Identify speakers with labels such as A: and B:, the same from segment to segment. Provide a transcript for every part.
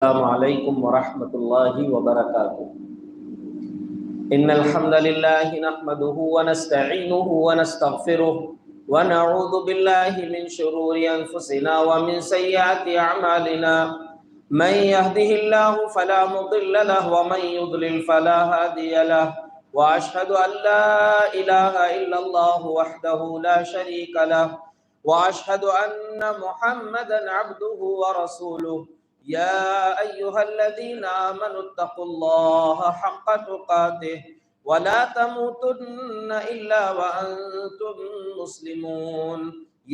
A: السلام علیکم ورحمۃ اللہ وبرکاتہ ان الحمد للہ نحمده ونستعینه ونستغفره ونعوذ باللہ من شرور انفسنا ومن سیئات اعمالنا من يهده الله فلا مضل له ومن يضلل فلا هادي له واشهد ان لا اله الا الله وحده لا شريك له واشهد ان محمدا عبده ورسوله يا أيها الذين آمنوا اتقوا الله حق تقاته ولا تموتن إلا وأنتم مسلمون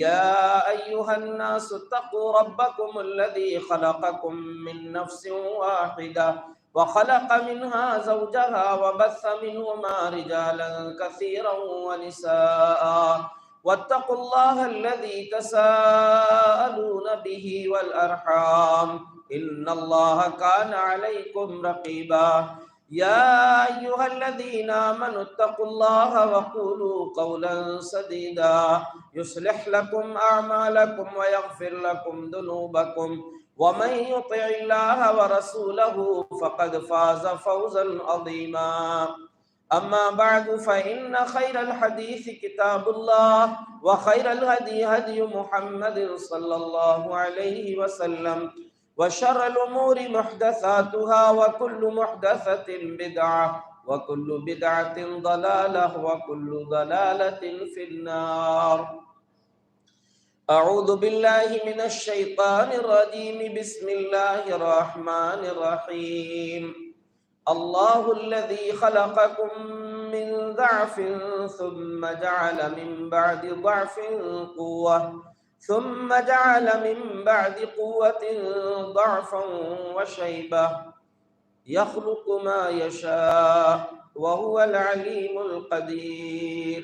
A: يا أيها الناس اتقوا ربكم الذي خلقكم من نفس واحدة وخلق منها زوجها وبث منهما رجالا كثيرا ونساء واتقوا الله الذي تساءلون به والأرحام إن الله كان عليكم رقيبا يا أيها الذين آمنوا اتقوا الله وقولوا قولا سديدا يصلح لكم أعمالكم ويغفر لكم ذنوبكم ومن يطع الله ورسوله فقد فاز فوزا عظيما أما بعد فإن خير الحديث كتاب الله وخير الهدي هدي محمد صلى الله عليه وسلم وشر الأمور محدثاتها وكل محدثة بدعة وكل بدعة ضلالة وكل ضلالة في النار أعوذ بالله من الشيطان الرجيم بسم الله الرحمن الرحيم الله الذي خلقكم من ضعف ثم جعل من بعد ضعف قوة ثم جعل من بعد قوة ضعفا وشيبة يخلق ما يشاء وهو العليم القدير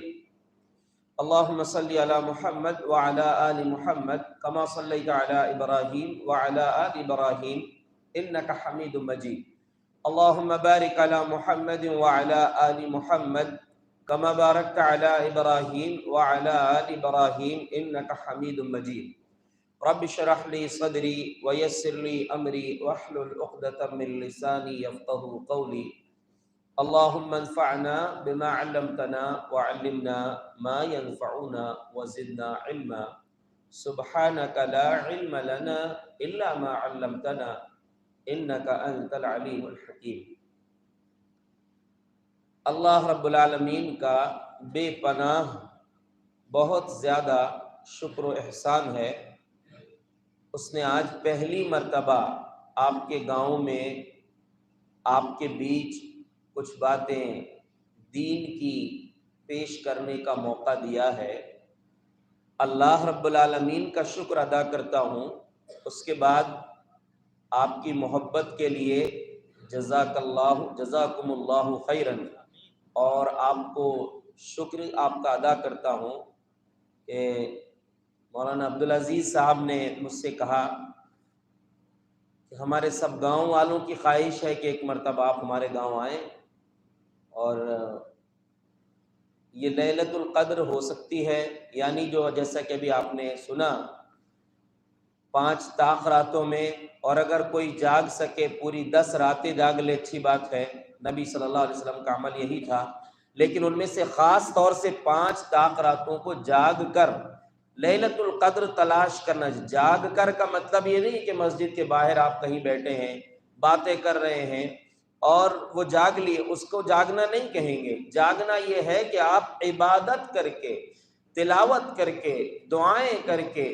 A: اللهم صل على محمد وعلى آل محمد كما صليت على إبراهيم وعلى آل إبراهيم إنك حميد مجيد اللهم بارك على محمد وعلى آل محمد كما باركت على إبراهيم وعلى آل إبراهيم إنك حميد مجيد رب اشرح لي صدري ويسر لي أمري واحلل عقدة من لساني يفقهوا قولي اللهم انفعنا بما علمتنا وعلمنا ما ينفعنا وزدنا علما سبحانك لا علم لنا إلا ما علمتنا انک انت العلیم الحکیم۔ اللہ رب العالمین کا بے پناہ بہت زیادہ شکر و احسان ہے، اس نے آج پہلی مرتبہ آپ کے گاؤں میں آپ کے بیچ کچھ باتیں دین کی پیش کرنے کا موقع دیا ہے۔ اللہ رب العالمین کا شکر ادا کرتا ہوں، اس کے بعد آپ کی محبت کے لیے جزاکم اللہ خیرا، اور آپ کو شکر آپ کا ادا کرتا ہوں کہ مولانا عبدالعزیز صاحب نے مجھ سے کہا کہ ہمارے سب گاؤں والوں کی خواہش ہے کہ ایک مرتبہ آپ ہمارے گاؤں آئیں، اور یہ لیلۃ القدر ہو سکتی ہے، یعنی جو جیسا کہ ابھی آپ نے سنا 5 طاق راتوں میں، اور اگر کوئی جاگ سکے پوری 10 راتیں جاگ لے اچھی بات ہے، نبی صلی اللہ علیہ وسلم کا عمل یہی تھا، لیکن ان میں سے خاص طور سے 5 طاق راتوں کو جاگ کر لیلۃ القدر تلاش کرنا۔ جاگ کر کا مطلب یہ نہیں کہ مسجد کے باہر آپ کہیں بیٹھے ہیں باتیں کر رہے ہیں اور وہ جاگ لیے، اس کو جاگنا نہیں کہیں گے۔ جاگنا یہ ہے کہ آپ عبادت کر کے، تلاوت کر کے، دعائیں کر کے،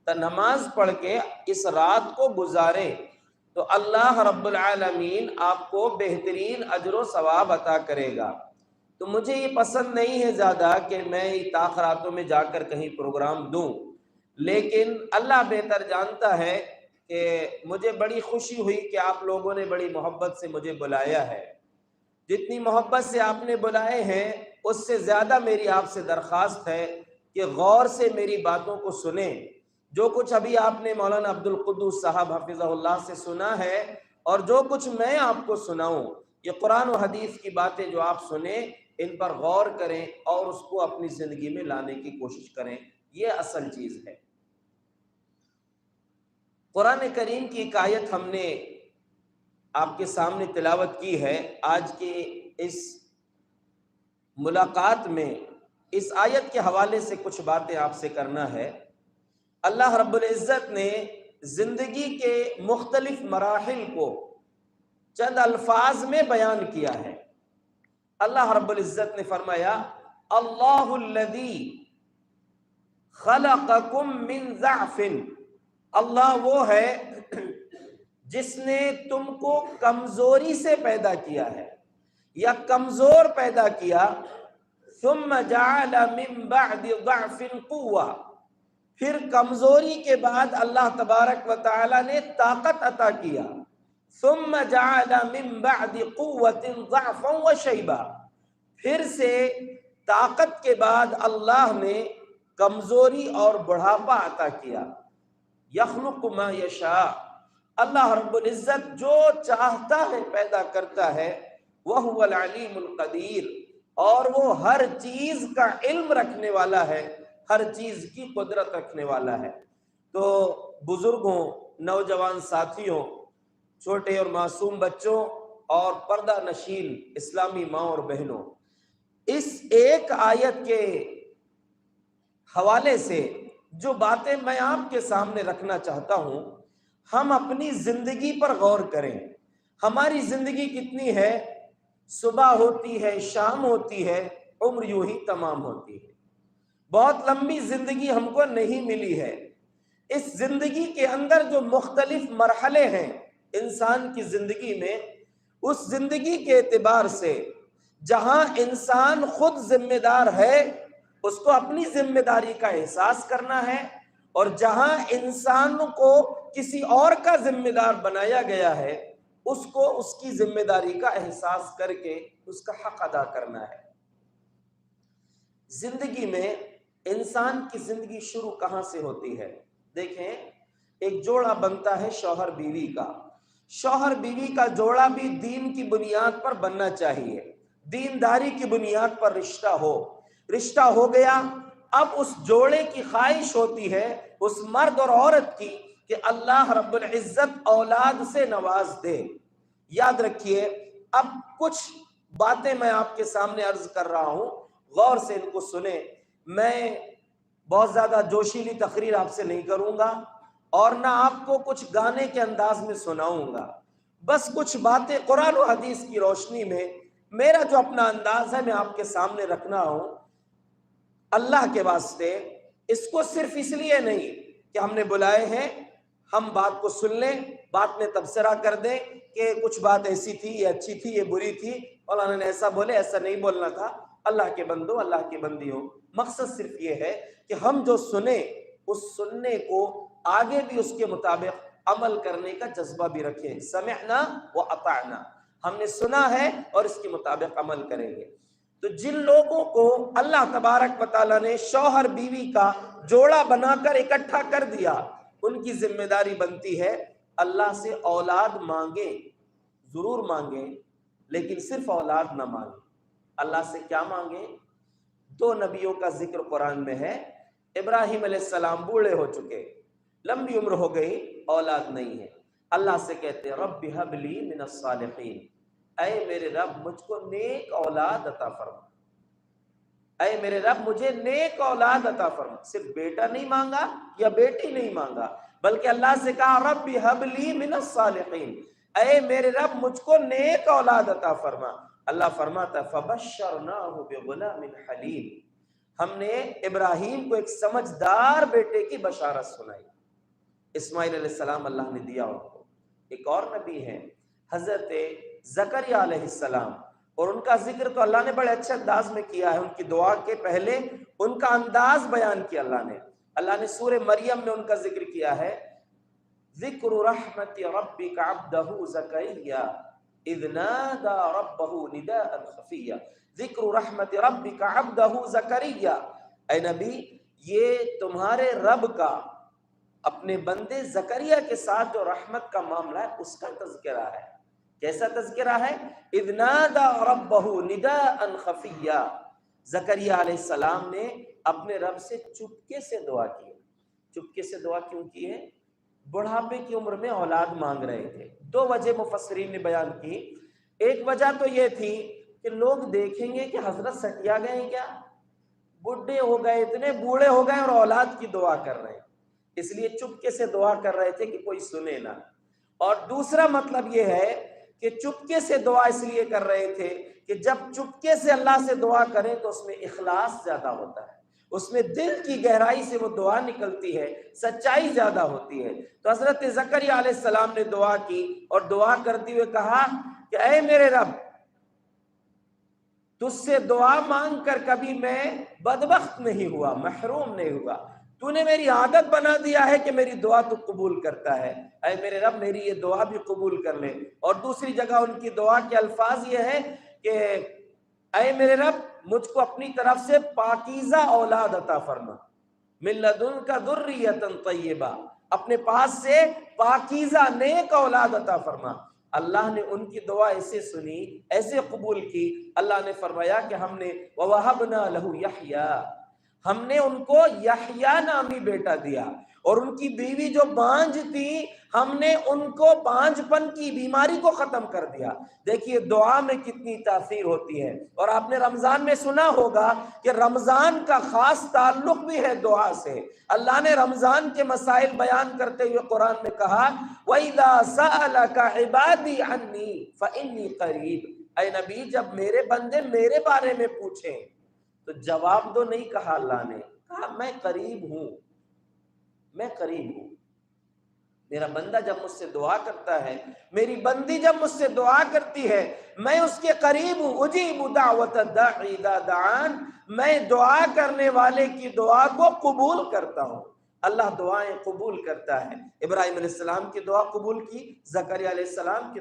A: نماز پڑھ کے اس رات کو گزاریں، تو اللہ رب العالمین آپ کو بہترین اجر و ثواب عطا کرے گا۔ تو مجھے یہ پسند نہیں ہے زیادہ کہ میں طاق راتوں میں جا کر کہیں پروگرام دوں، لیکن اللہ بہتر جانتا ہے کہ مجھے بڑی خوشی ہوئی کہ آپ لوگوں نے بڑی محبت سے مجھے بلایا ہے۔ جتنی محبت سے آپ نے بلائے ہیں، اس سے زیادہ میری آپ سے درخواست ہے کہ غور سے میری باتوں کو سنیں۔ جو کچھ ابھی آپ نے مولانا عبدالقدوس صاحب حفظہ اللہ سے سنا ہے، اور جو کچھ میں آپ کو سناؤں، یہ قرآن و حدیث کی باتیں جو آپ سنیں، ان پر غور کریں اور اس کو اپنی زندگی میں لانے کی کوشش کریں، یہ اصل چیز ہے۔ قرآن کریم کی ایک آیت ہم نے آپ کے سامنے تلاوت کی ہے۔ آج کے اس ملاقات میں اس آیت کے حوالے سے کچھ باتیں آپ سے کرنا ہے۔ اللہ رب العزت نے زندگی کے مختلف مراحل کو چند الفاظ میں بیان کیا ہے۔ اللہ رب العزت نے فرمایا اللہ الذی خلقکم من ضعف، اللہ وہ ہے جس نے تم کو کمزوری سے پیدا کیا ہے یا کمزور پیدا کیا، ثم جعل من بعد ضعف قوة، پھر کمزوری کے بعد اللہ تبارک و تعالی نے طاقت عطا کیا، ثم جعل من بعد قوة ضعفا وشیبا، پھر سے طاقت کے بعد اللہ نے کمزوری اور بڑھاپا عطا کیا۔ یخلق ما یشاء، اللہ رب العزت جو چاہتا ہے پیدا کرتا ہے، وہو العلیم القدیر، اور وہ ہر چیز کا علم رکھنے والا ہے، ہر چیز کی قدرت رکھنے والا ہے۔ تو بزرگوں، نوجوان ساتھیوں، چھوٹے اور معصوم بچوں اور پردہ نشین اسلامی ماں اور بہنوں، اس ایک آیت کے حوالے سے جو باتیں میں آپ کے سامنے رکھنا چاہتا ہوں، ہم اپنی زندگی پر غور کریں۔ ہماری زندگی کتنی ہے؟ صبح ہوتی ہے، شام ہوتی ہے، عمر یوں ہی تمام ہوتی ہے۔ بہت لمبی زندگی ہم کو نہیں ملی ہے۔ اس زندگی کے اندر جو مختلف مرحلے ہیں انسان کی زندگی میں، اس زندگی کے اعتبار سے جہاں انسان خود ذمہ دار ہے، اس کو اپنی ذمہ داری کا احساس کرنا ہے، اور جہاں انسان کو کسی اور کا ذمہ دار بنایا گیا ہے، اس کو اس کی ذمہ داری کا احساس کر کے اس کا حق ادا کرنا ہے۔ زندگی میں انسان کی زندگی شروع کہاں سے ہوتی ہے؟ دیکھیں، ایک جوڑا بنتا ہے شوہر بیوی کا۔ شوہر بیوی کا جوڑا بھی دین کی بنیاد پر بننا چاہیے، دینداری کی بنیاد پر رشتہ ہو گیا۔ اب اس جوڑے کی خواہش ہوتی ہے، اس مرد اور عورت کی، کہ اللہ رب العزت اولاد سے نواز دے۔ یاد رکھیے، اب کچھ باتیں میں آپ کے سامنے عرض کر رہا ہوں، غور سے ان کو سنیں۔ میں بہت زیادہ جوشیلی تقریر آپ سے نہیں کروں گا، اور نہ آپ کو کچھ گانے کے انداز میں سناؤں گا۔ بس کچھ باتیں قرآن و حدیث کی روشنی میں میرا جو اپنا انداز ہے میں آپ کے سامنے رکھنا ہوں، اللہ کے واسطے۔ اس کو صرف اس لیے نہیں کہ ہم نے بلائے ہیں ہم بات کو سن لیں، بات میں تبصرہ کر دیں کہ کچھ بات ایسی تھی، یہ اچھی تھی، یہ بری تھی، مولانا نے ایسا بولے، ایسا نہیں بولنا تھا۔ اللہ کے بندو، اللہ کی بندیوں، مقصد صرف یہ ہے کہ ہم جو سنیں، اس سننے کو آگے بھی اس کے مطابق عمل کرنے کا جذبہ بھی رکھیں۔ سمعنا و اطعنا، ہم نے سنا ہے اور اس کے مطابق عمل کریں گے۔ تو جن لوگوں کو اللہ تبارک و تعالیٰ نے شوہر بیوی کا جوڑا بنا کر اکٹھا کر دیا، ان کی ذمہ داری بنتی ہے اللہ سے اولاد مانگیں، ضرور مانگیں، لیکن صرف اولاد نہ مانگیں۔ اللہ سے کیا مانگیں؟ دو نبیوں کا ذکر قرآن میں ہے۔ ابراہیم علیہ السلام بوڑھے ہو چکے، لمبی عمر ہو گئی، اولاد نہیں ہے۔ اللہ سے کہتے ہیں رب ہب لی من الصالحین، اے میرے رب مجھ کو نیک اولاد عطا فرما، اے میرے رب مجھے نیک اولاد عطا فرما۔ صرف بیٹا نہیں مانگا یا بیٹی نہیں مانگا، بلکہ اللہ سے کہا رب ہب لی من الصالحین، اے میرے رب مجھ کو نیک اولاد عطا فرما۔ اللہ فرماتا فبشرناہ بغلام حلیم، ہم نے ابراہیم کو ایک سمجھدار بیٹے کی بشارت سنائی۔ اسماعیل علیہ السلام اللہ نے دیا ان کو۔ ایک اور نبی ہیں حضرت زکریا علیہ السلام، اور ان کا ذکر تو اللہ نے بڑے اچھے انداز میں کیا ہے۔ ان کی دعا کے پہلے ان کا انداز بیان کیا اللہ نے سورہ مریم میں ان کا ذکر کیا ہے، ذکر رحمت ربک عبدہ زکریا اذ نادى ربہ نداء خفیا، ذکر رحمت ربک عبدہ زکریا، اے نبی یہ تمہارے رب کا اپنے بندے زکریا کے ساتھ جو رحمت کا معاملہ ہے اس کا تذکرہ ہے۔ کیسا تذکرہ ہے؟ اذ نادى ربہ نداء خفیا، زکریا علیہ السلام نے اپنے رب سے چپکے سے دعا کی۔ چپکے سے دعا کیوں کی ہے؟ بڑھاپے کی عمر میں اولاد مانگ رہے تھے۔ دو وجہ مفسرین نے بیان کی۔ ایک وجہ تو یہ تھی کہ لوگ دیکھیں گے کہ حضرت سٹیا گئے ہیں کیا، بڈھے ہو گئے، اتنے بوڑھے ہو گئے اور اولاد کی دعا کر رہے ہیں، اس لیے چپکے سے دعا کر رہے تھے کہ کوئی سنے نہ۔ اور دوسرا مطلب یہ ہے کہ چپکے سے دعا اس لیے کر رہے تھے کہ جب چپکے سے اللہ سے دعا کریں تو اس میں اخلاص زیادہ ہوتا ہے، اس میں دل کی گہرائی سے وہ دعا نکلتی ہے، سچائی زیادہ ہوتی ہے۔ تو حضرت زکریا علیہ السلام نے دعا کی اور دعا کرتے ہوئے کہا کہ اے میرے رب، تجھ سے دعا مانگ کر کبھی میں بدبخت نہیں ہوا، محروم نہیں ہوا، تو نے میری عادت بنا دیا ہے کہ میری دعا تو قبول کرتا ہے، اے میرے رب میری یہ دعا بھی قبول کر لے۔ اور دوسری جگہ ان کی دعا کے الفاظ یہ ہے کہ اے میرے رب مجھ کو اپنی طرف سے پاکیزہ اولاد عطا فرما، من لدنک ذریۃ طیبہ، اپنے پاس سے پاکیزہ نیک اولاد عطا فرما۔ اللہ نے ان کی دعا ایسے سنی، ایسے قبول کی، اللہ نے فرمایا کہ ہم نے وَوَهَبْنَا لَهُ يَحْيَىٰ، ہم نے ان کو یحییٰ نامی بیٹا دیا، اور ان کی بیوی جو بانجھ تھی ہم نے ان کو بانجھ پن کی بیماری کو ختم کر دیا۔ دیکھیے دعا میں کتنی تاثیر ہوتی ہے۔ اور آپ نے رمضان میں سنا ہوگا کہ رمضان کا خاص تعلق بھی ہے دعا سے۔ اللہ نے رمضان کے مسائل بیان کرتے ہوئے قرآن میں کہا وَإِذَا سَأَلَكَ عِبَادِي عَنِّي فَإِنِّي قَرِيبٌ، اے نبی جب میرے بندے میرے بارے میں پوچھیں تو جواب دو نہیں کہا، اللہ نے کہا میں قریب ہوں، میں قریب ہوں۔ میرا بندہ جب مجھ سے دعا کرتا ہے، میری بندی جب مجھ سے دعا کرتی ہے، میں اس کے قریب ہوں۔ اجیب دعوت الداعی اذا دعان، میں دعا کرنے والے کی دعا کو قبول کرتا ہوں۔ اللہ دعائیں قبول کرتا ہے۔ ابراہیم علیہ السلام کی دعا قبول کی، زکریا علیہ السلام کی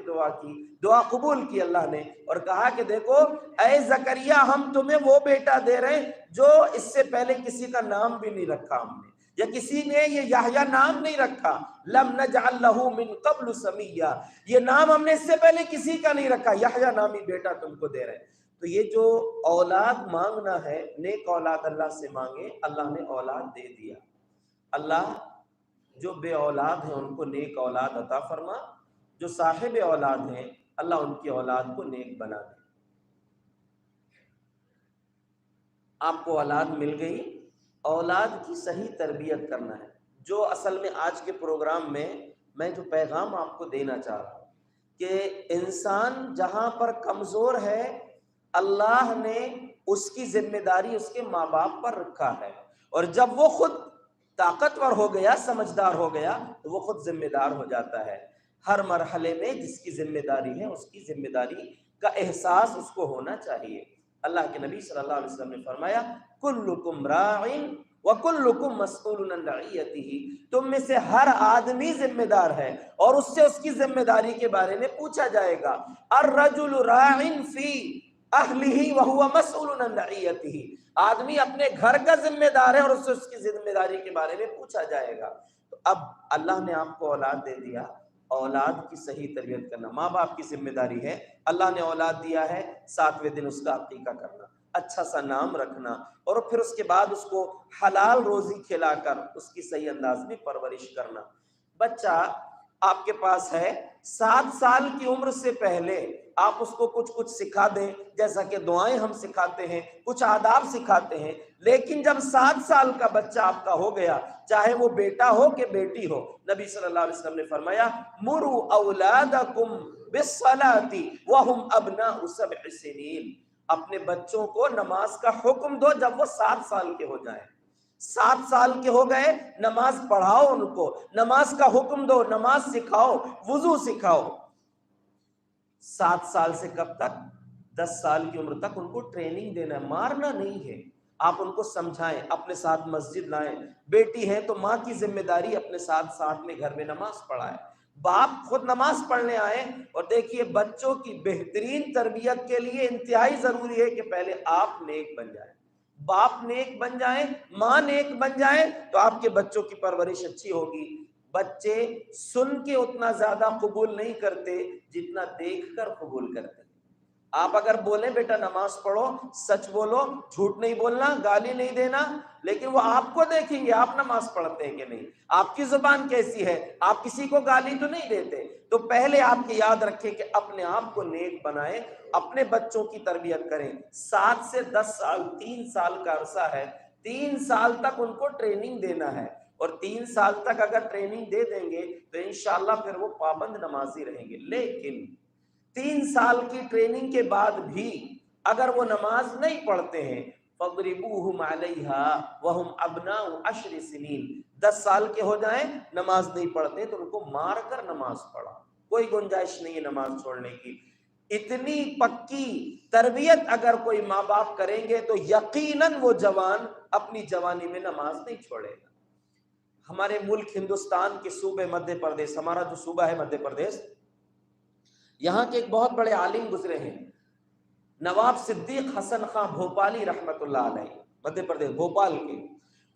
A: دعا قبول کی اللہ نے، اور کہا کہ دیکھو اے زکریا ہم تمہیں وہ بیٹا دے رہے ہیں جو اس سے پہلے کسی کا نام بھی نہیں رکھا ہم نے، یا کسی نے یہ یحییٰ نام نہیں رکھا، لم نجعل له من قبل سمیہ، یہ نام ہم نے اس سے پہلے کسی کا نہیں رکھا، یحییٰ نامی بیٹا تم کو دے رہے ہیں۔ تو یہ جو اولاد مانگنا ہے، نیک اولاد اللہ سے مانگے، اللہ نے اولاد دے دیا۔ اللہ جو بے اولاد ہیں ان کو نیک اولاد عطا فرما، جو صاحب اولاد ہیں اللہ ان کی اولاد کو نیک بنا دے۔ آپ کو اولاد مل گئی، اولاد کی صحیح تربیت کرنا ہے۔ جو اصل میں آج کے پروگرام میں جو پیغام آپ کو دینا چاہ رہا ہوں کہ انسان جہاں پر کمزور ہے اللہ نے اس کی ذمہ داری اس کے ماں باپ پر رکھا ہے، اور جب وہ خود طاقتور ہو گیا، سمجھدار ہو گیا تو وہ خود ذمہ دار ہو جاتا ہے۔ ہر مرحلے میں جس کی ذمہ داری ہے اس کی ذمہ داری کا احساس اس کو ہونا چاہیے۔ اللہ کے نبی صلی اللہ علیہ وسلم نے فرمایا کلکم راع وکلکم مسئول عن رعیتہ، تم میں سے ہر آدمی ذمہ دار ہے اور اس سے اس کی ذمہ داری کے بارے میں پوچھا جائے گا۔ الرجل راع فی اہلہ وہو مسئول عن رعیتہ، آدمی اپنے گھر کا ذمہ دار ہے اور اس سے اس کی ذمہ داری کے بارے میں پوچھا جائے گا۔ تو اب اللہ نے آپ کو اولاد دے دیا، اولاد کی صحیح تربیت کرنا ماں باپ کی ذمہ داری ہے۔ اللہ نے اولاد دیا ہے، 7ویں دن اس کا عقیقہ کرنا، اچھا سا نام رکھنا، اور پھر اس کے بعد اس کو حلال روزی کھلا کر اس کی صحیح انداز میں پرورش کرنا۔ بچہ آپ کے پاس ہے، 7 سال کی عمر سے پہلے آپ اس کو کچھ سکھا دیں، جیسا کہ دعائیں ہم سکھاتے ہیں، کچھ آداب سکھاتے ہیں، لیکن جب 7 سال کا بچہ آپ کا ہو گیا، چاہے وہ بیٹا ہو کہ بیٹی ہو، نبی صلی اللہ علیہ وسلم نے فرمایا مروا اولادکم بالصلاۃ وهم ابناء 7 سنین، اپنے بچوں کو نماز کا حکم دو جب وہ 7 سال کے ہو جائیں۔ 7 سال کے ہو گئے، نماز پڑھاؤ، ان کو نماز کا حکم دو، نماز سکھاؤ، وضو سکھاؤ۔ 7 سال سے کب تک؟ 10 سال کی عمر تک ان کو ٹریننگ دینا ہے، مارنا نہیں ہے۔ آپ ان کو سمجھائیں، اپنے ساتھ مسجد لائیں، بیٹی ہے تو ماں کی ذمہ داری اپنے ساتھ میں گھر میں نماز پڑھائیں، باپ خود نماز پڑھنے آئے۔ اور دیکھیے بچوں کی بہترین تربیت کے لیے انتہائی ضروری ہے کہ پہلے آپ نیک بن جائیں، باپ نیک بن جائیں، ماں نیک بن جائیں، تو آپ کے بچوں کی پرورش اچھی ہوگی۔ بچے سن کے اتنا زیادہ قبول نہیں کرتے جتنا دیکھ کر قبول کرتے۔ آپ اگر بولیں بیٹا نماز پڑھو، سچ بولو، جھوٹ نہیں بولنا، گالی نہیں دینا، لیکن وہ آپ کو دیکھیں گے آپ نماز پڑھتے ہیں کہ نہیں، آپ کی زبان کیسی ہے، آپ کسی کو گالی تو نہیں دیتے۔ تو پہلے آپ کی یاد رکھیں کہ اپنے آپ کو نیک بنائیں، اپنے بچوں کی تربیت کریں۔ 7 سے 10 سال، 3 سال کا عرصہ ہے، 3 سال تک ان کو ٹریننگ دینا ہے، اور 3 سال تک اگر ٹریننگ دے دیں گے تو انشاءاللہ پھر وہ پابند نمازی رہیں گے۔ لیکن 3 سال کی ٹریننگ کے بعد بھی اگر وہ نماز نہیں پڑھتے ہیں، فَضْرِبُوهُمْ عَلَيْهَا وَهُمْ أَبْنَاءُ 10 سِنِينَ، 10 سال کے ہو جائیں نماز نہیں پڑھتے تو ان کو مار کر نماز پڑھا، کوئی گنجائش نہیں ہے نماز چھوڑنے کی۔ اتنی پکی تربیت اگر کوئی ماں باپ کریں گے تو یقیناً وہ جوان اپنی جوانی میں نماز نہیں چھوڑے گا۔ ہمارے ملک ہندوستان کے صوبے مدھیہ پردیش، ہمارا جو صوبہ ہے مدھیہ پردیش، یہاں کے ایک بہت بڑے عالم گزرے ہیں، نواب صدیق حسن خان بھوپالی رحمت اللہ علیہ، مدھیہ پردیش بھوپال کے۔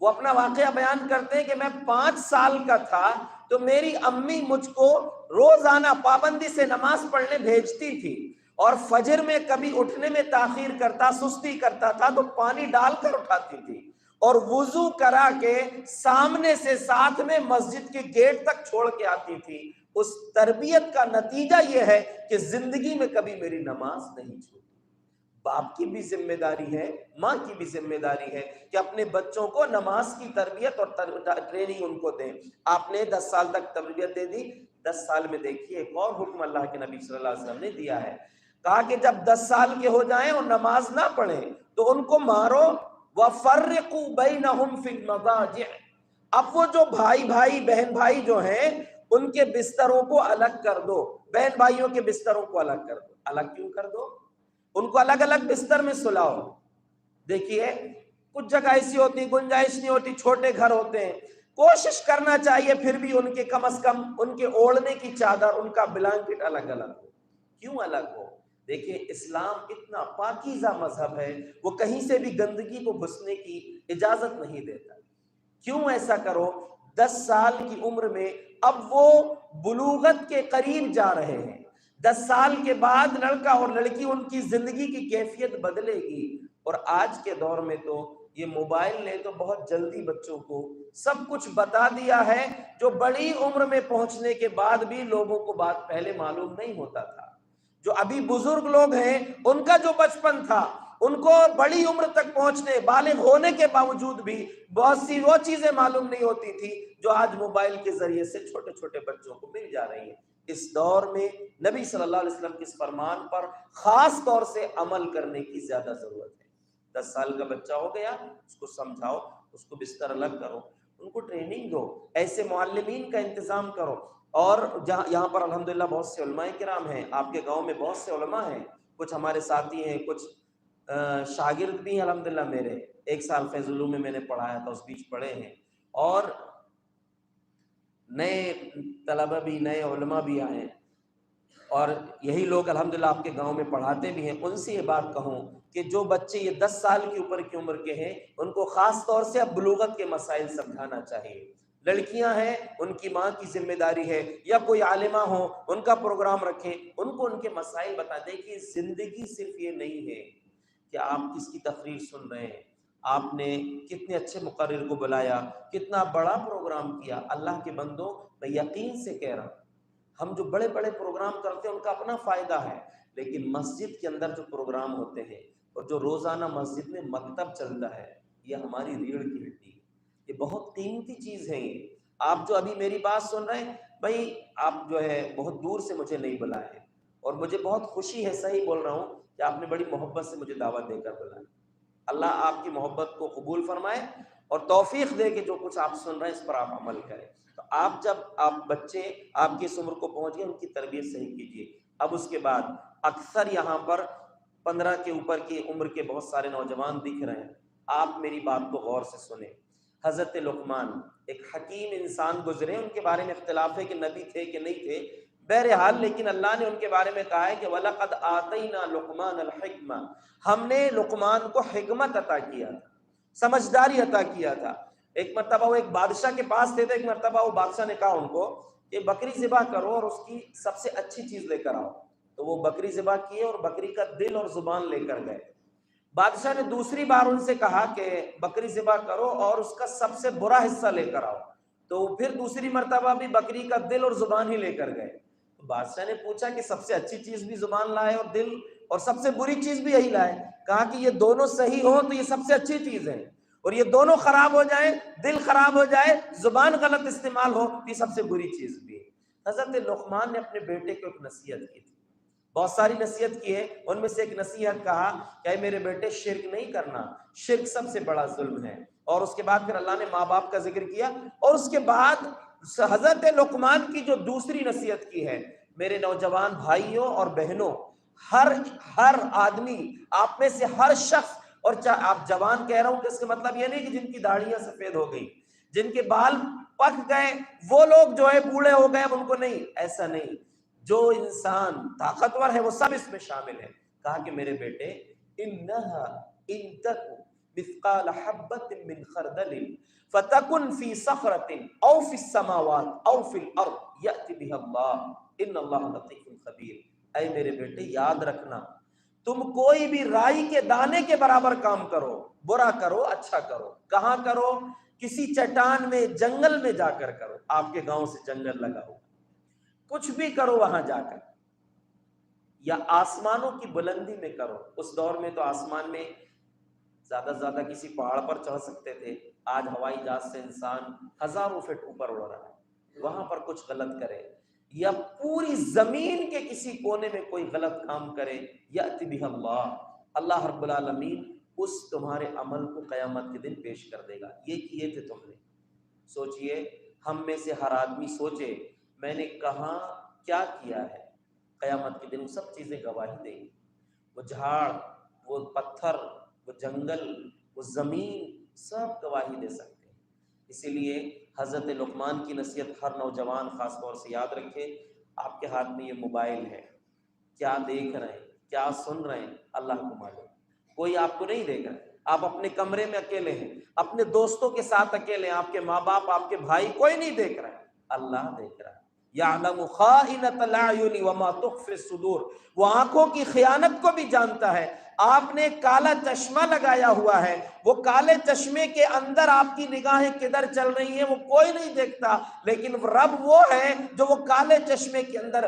A: وہ اپنا واقعہ بیان کرتے ہیں کہ میں 5 سال کا تھا تو میری امی مجھ کو روزانہ پابندی سے نماز پڑھنے بھیجتی تھی، اور فجر میں کبھی اٹھنے میں تاخیر کرتا، سستی کرتا تھا تو پانی ڈال کر اٹھاتی تھی، اور وضو کرا کے سامنے سے ساتھ میں مسجد کے گیٹ تک چھوڑ کے آتی تھی۔ اس تربیت کا نتیجہ یہ ہے کہ زندگی میں کبھی میری نماز نہیں چھوٹی۔ باپ کی بھی ذمہ داری ہے، ماں کی بھی ذمہ داری ہے کہ اپنے بچوں کو نماز کی تربیت اور ٹریننگ ان کو دیں۔ آپ نے 10 سال تک تربیت دے دی، 10 سال میں دیکھیے ایک اور حکم اللہ کے نبی صلی اللہ علیہ وسلم نے دیا ہے، کہا کہ جب 10 سال کے ہو جائیں اور نماز نہ پڑھیں تو ان کو مارو، وَفَرِّقُوا بَيْنَهُمْ فِي الْمَضَاجِعِ۔ اب وہ جو بھائی بہن بھائی جو ہیں ان کے بستروں کو الگ کر دو، بہن بھائیوں کے بستروں کو الگ کر دو۔ الگ کیوں کر دو؟ ان کو الگ الگ بستر میں سلاؤ۔ دیکھیے کچھ جگہ ایسی ہوتی گنجائش نہیں ہوتی، چھوٹے گھر ہوتے ہیں، کوشش کرنا چاہیے پھر بھی ان کے کم از کم ان کے اوڑھنے کی چادر، ان کا بلانکٹ الگ الگ ہو۔ کیوں الگ ہو؟ دیکھیں اسلام اتنا پاکیزہ مذہب ہے، وہ کہیں سے بھی گندگی کو گھسنے کی اجازت نہیں دیتا۔ کیوں ایسا کرو؟ 10 سال کی عمر میں اب وہ بلوغت کے قریب جا رہے ہیں، 10 سال کے بعد لڑکا اور لڑکی ان کی زندگی کی کیفیت بدلے گی، اور آج کے دور میں تو یہ موبائل نے تو بہت جلدی بچوں کو سب کچھ بتا دیا ہے، جو بڑی عمر میں پہنچنے کے بعد بھی لوگوں کو بات پہلے معلوم نہیں ہوتا تھا۔ جو ابھی بزرگ لوگ ہیں ان کا جو بچپن تھا، ان کو بڑی عمر تک پہنچنے، بالغ ہونے کے باوجود بھی بہت سی وہ چیزیں معلوم نہیں ہوتی تھی جو آج موبائل کے ذریعے سے چھوٹے چھوٹے بچوں کو مل جا رہی ہیں۔ اس دور میں نبی صلی اللہ علیہ وسلم کے اس فرمان پر خاص طور سے عمل کرنے کی زیادہ ضرورت ہے۔ 10 سال کا بچہ ہو گیا، اس کو سمجھاؤ، اس کو بستر الگ کرو، ان کو ٹریننگ دو، ایسے معلمین کا انتظام کرو۔ اور یہاں پر الحمدللہ بہت سے علماء کرام ہیں، آپ کے گاؤں میں بہت سے علماء ہیں، کچھ ہمارے ساتھی ہیں، کچھ شاگرد بھی ہیں الحمدللہ میرے، 1 سال فیض العلوم میں نے پڑھایا تھا، اس بیچ پڑھے ہیں، اور نئے طلبہ بھی، نئے علماء بھی آئے ہیں، اور یہی لوگ الحمدللہ آپ کے گاؤں میں پڑھاتے بھی ہیں۔ ان سے یہ بات کہوں کہ جو بچے یہ 10 سال کی اوپر کی عمر کے ہیں ان کو خاص طور سے اب بلوغت کے مسائل سمجھانا چاہیے۔ لڑکیاں ہیں ان کی ماں کی ذمہ داری ہے، یا کوئی عالمہ ہو ان کا پروگرام رکھیں، ان کو ان کے مسائل بتا دیں کہ زندگی صرف یہ نہیں ہے کہ آپ کس کی تقریر سن رہے ہیں، آپ نے کتنے اچھے مقرر کو بلایا، کتنا بڑا پروگرام کیا۔ اللہ کے بندوں، میں یقین سے کہہ رہا ہوں، ہم جو بڑے بڑے پروگرام کرتے ہیں ان کا اپنا فائدہ ہے، لیکن مسجد کے اندر جو پروگرام ہوتے ہیں اور جو روزانہ مسجد میں مکتب چلتا ہے، یہ ہماری ریڑھ کی ہڈی ہے، یہ بہت قیمتی چیز ہے۔ یہ آپ جو ابھی میری بات سن رہے ہیں، بھائی آپ جو ہے بہت دور سے مجھے نہیں بلائے ہیں، اور مجھے بہت خوشی ہے، صحیح بول رہا ہوں، کہ آپ نے بڑی محبت سے مجھے دعوت دے کر بلایا۔ اللہ آپ کی محبت کو قبول فرمائے اور توفیق دے کہ جو کچھ آپ سن رہے ہیں اس پر آپ عمل کریں۔ تو آپ جب آپ بچے آپ کی اس عمر کو پہنچ گئے، ان کی تربیت صحیح کیجیے۔ اب اس کے بعد اکثر یہاں پر 15 کے اوپر کی عمر کے بہت سارے نوجوان دکھ رہے ہیں، آپ میری بات کو غور سے سنیں۔ حضرت لقمان ایک حکیم انسان گزرے، ان کے بارے میں اختلاف ہے کہ نبی تھے کہ نہیں تھے، بہرحال لیکن اللہ نے ان کے بارے میں کہا ہے کہ وَلَقَدْ آتَيْنَا لُقْمَانَ الْحِكْمَةَ، ہم نے لقمان کو حکمت عطا کیا تھا، سمجھداری عطا کیا تھا۔ ایک مرتبہ وہ ایک بادشاہ کے پاس تھے، تو ایک مرتبہ وہ بادشاہ نے کہا ان کو کہ بکری ذبح کرو اور اس کی سب سے اچھی چیز لے کر آؤ۔ تو وہ بکری ذبح کیے اور بکری کا دل اور زبان لے کر گئے. بادشاہ نے دوسری بار ان سے کہا کہ بکری ذبح کرو اور اس کا سب سے برا حصہ لے کر آؤ. تو پھر دوسری مرتبہ بھی بکری کا دل اور زبان ہی لے کر گئے. تو بادشاہ نے پوچھا کہ سب سے اچھی چیز بھی زبان لائے اور دل، اور سب سے بری چیز بھی یہی لائے. کہا کہ یہ دونوں صحیح ہو تو یہ سب سے اچھی چیز ہے، اور یہ دونوں خراب ہو جائیں، دل خراب ہو جائے، زبان غلط استعمال ہو تو یہ سب سے بری چیز بھی ہے. حضرت لقمان نے اپنے بیٹے کو ایک نصیحت کی تھی. بہت ساری نصیحت کی ہے، ان میں سے ایک نصیحت کہا کہ اے میرے بیٹے شرک نہیں کرنا، شرک سب سے بڑا ظلم ہے. اور اس کے بعد پھر اللہ نے ماں باپ کا ذکر کیا، اور اس کے بعد حضرت لقمان کی جو دوسری نصیحت کی ہے، میرے نوجوان بھائیوں اور بہنوں، ہر آدمی، آپ میں سے ہر شخص، اور آپ جوان کہہ رہا ہوں کہ اس کا مطلب یہ نہیں کہ جن کی داڑھیاں سفید ہو گئی، جن کے بال پک گئے وہ لوگ جو ہے بوڑھے ہو گئے اب ان کو نہیں، ایسا نہیں. جو انسان طاقتور ہے وہ سب اس میں شامل ہے. کہا کہ میرے بیٹے انہا ان تک مثقال حبۃ من خردل فتکن فی صخرۃ او فی السماوات او فی الارض یأتی بها اللہ ان اللہ لطیف خبیر. اے میرے بیٹے یاد رکھنا، تم کوئی بھی رائی کے دانے کے برابر کام کرو، برا کرو اچھا کرو، کہاں کرو؟ کسی چٹان میں، جنگل میں جا کر کرو. آپ کے گاؤں سے جنگل لگا ہو، کچھ بھی کرو وہاں جا کر، یا آسمانوں کی بلندی میں کرو. اس دور میں تو آسمان میں زیادہ سے زیادہ کسی پہاڑ پر چڑھ سکتے تھے. آج ہوائی جہاز سے انسان ہزاروں فٹ اوپر اڑ رہا ہے، وہاں پر کچھ غلط کرے یا پوری زمین کے کسی کونے میں کوئی غلط کام کرے، یأتی بہ اللہ، اللہ رب العالمین اس تمہارے عمل کو قیامت کے دن پیش کر دے گا. یہ کیے تھے تم نے. سوچئے، ہم میں سے ہر آدمی سوچے میں نے کہاں کیا کیا ہے. قیامت کے دن وہ سب چیزیں گواہی دیں گی. وہ جھاڑ، وہ پتھر، وہ جنگل، وہ زمین، سب گواہی دے سکتے ہیں. اسی لیے حضرت لقمان کی نصیحت ہر نوجوان خاص طور سے یاد رکھے. آپ کے ہاتھ میں یہ موبائل ہے، کیا دیکھ رہے ہیں، کیا سن رہے ہیں، اللہ کو معلوم. کوئی آپ کو نہیں دیکھ رہا. آپ اپنے کمرے میں اکیلے ہیں، اپنے دوستوں کے ساتھ اکیلے ہیں، آپ کے ماں باپ، آپ کے بھائی، کوئی نہیں دیکھ رہا ہے، اللہ دیکھ رہا ہے. یعلم خائنۃ الاعین وما تخفی الصدور، وہ آنکھوں کی خیانت کو بھی جانتا ہے. آپ نے کالا چشمہ لگایا ہوا ہے، وہ کالے چشمے کے اندر آپ کی نگاہیں کدھر چل رہی ہیں وہ کوئی نہیں دیکھتا، لیکن رب وہ ہے جو وہ کالے چشمے کے اندر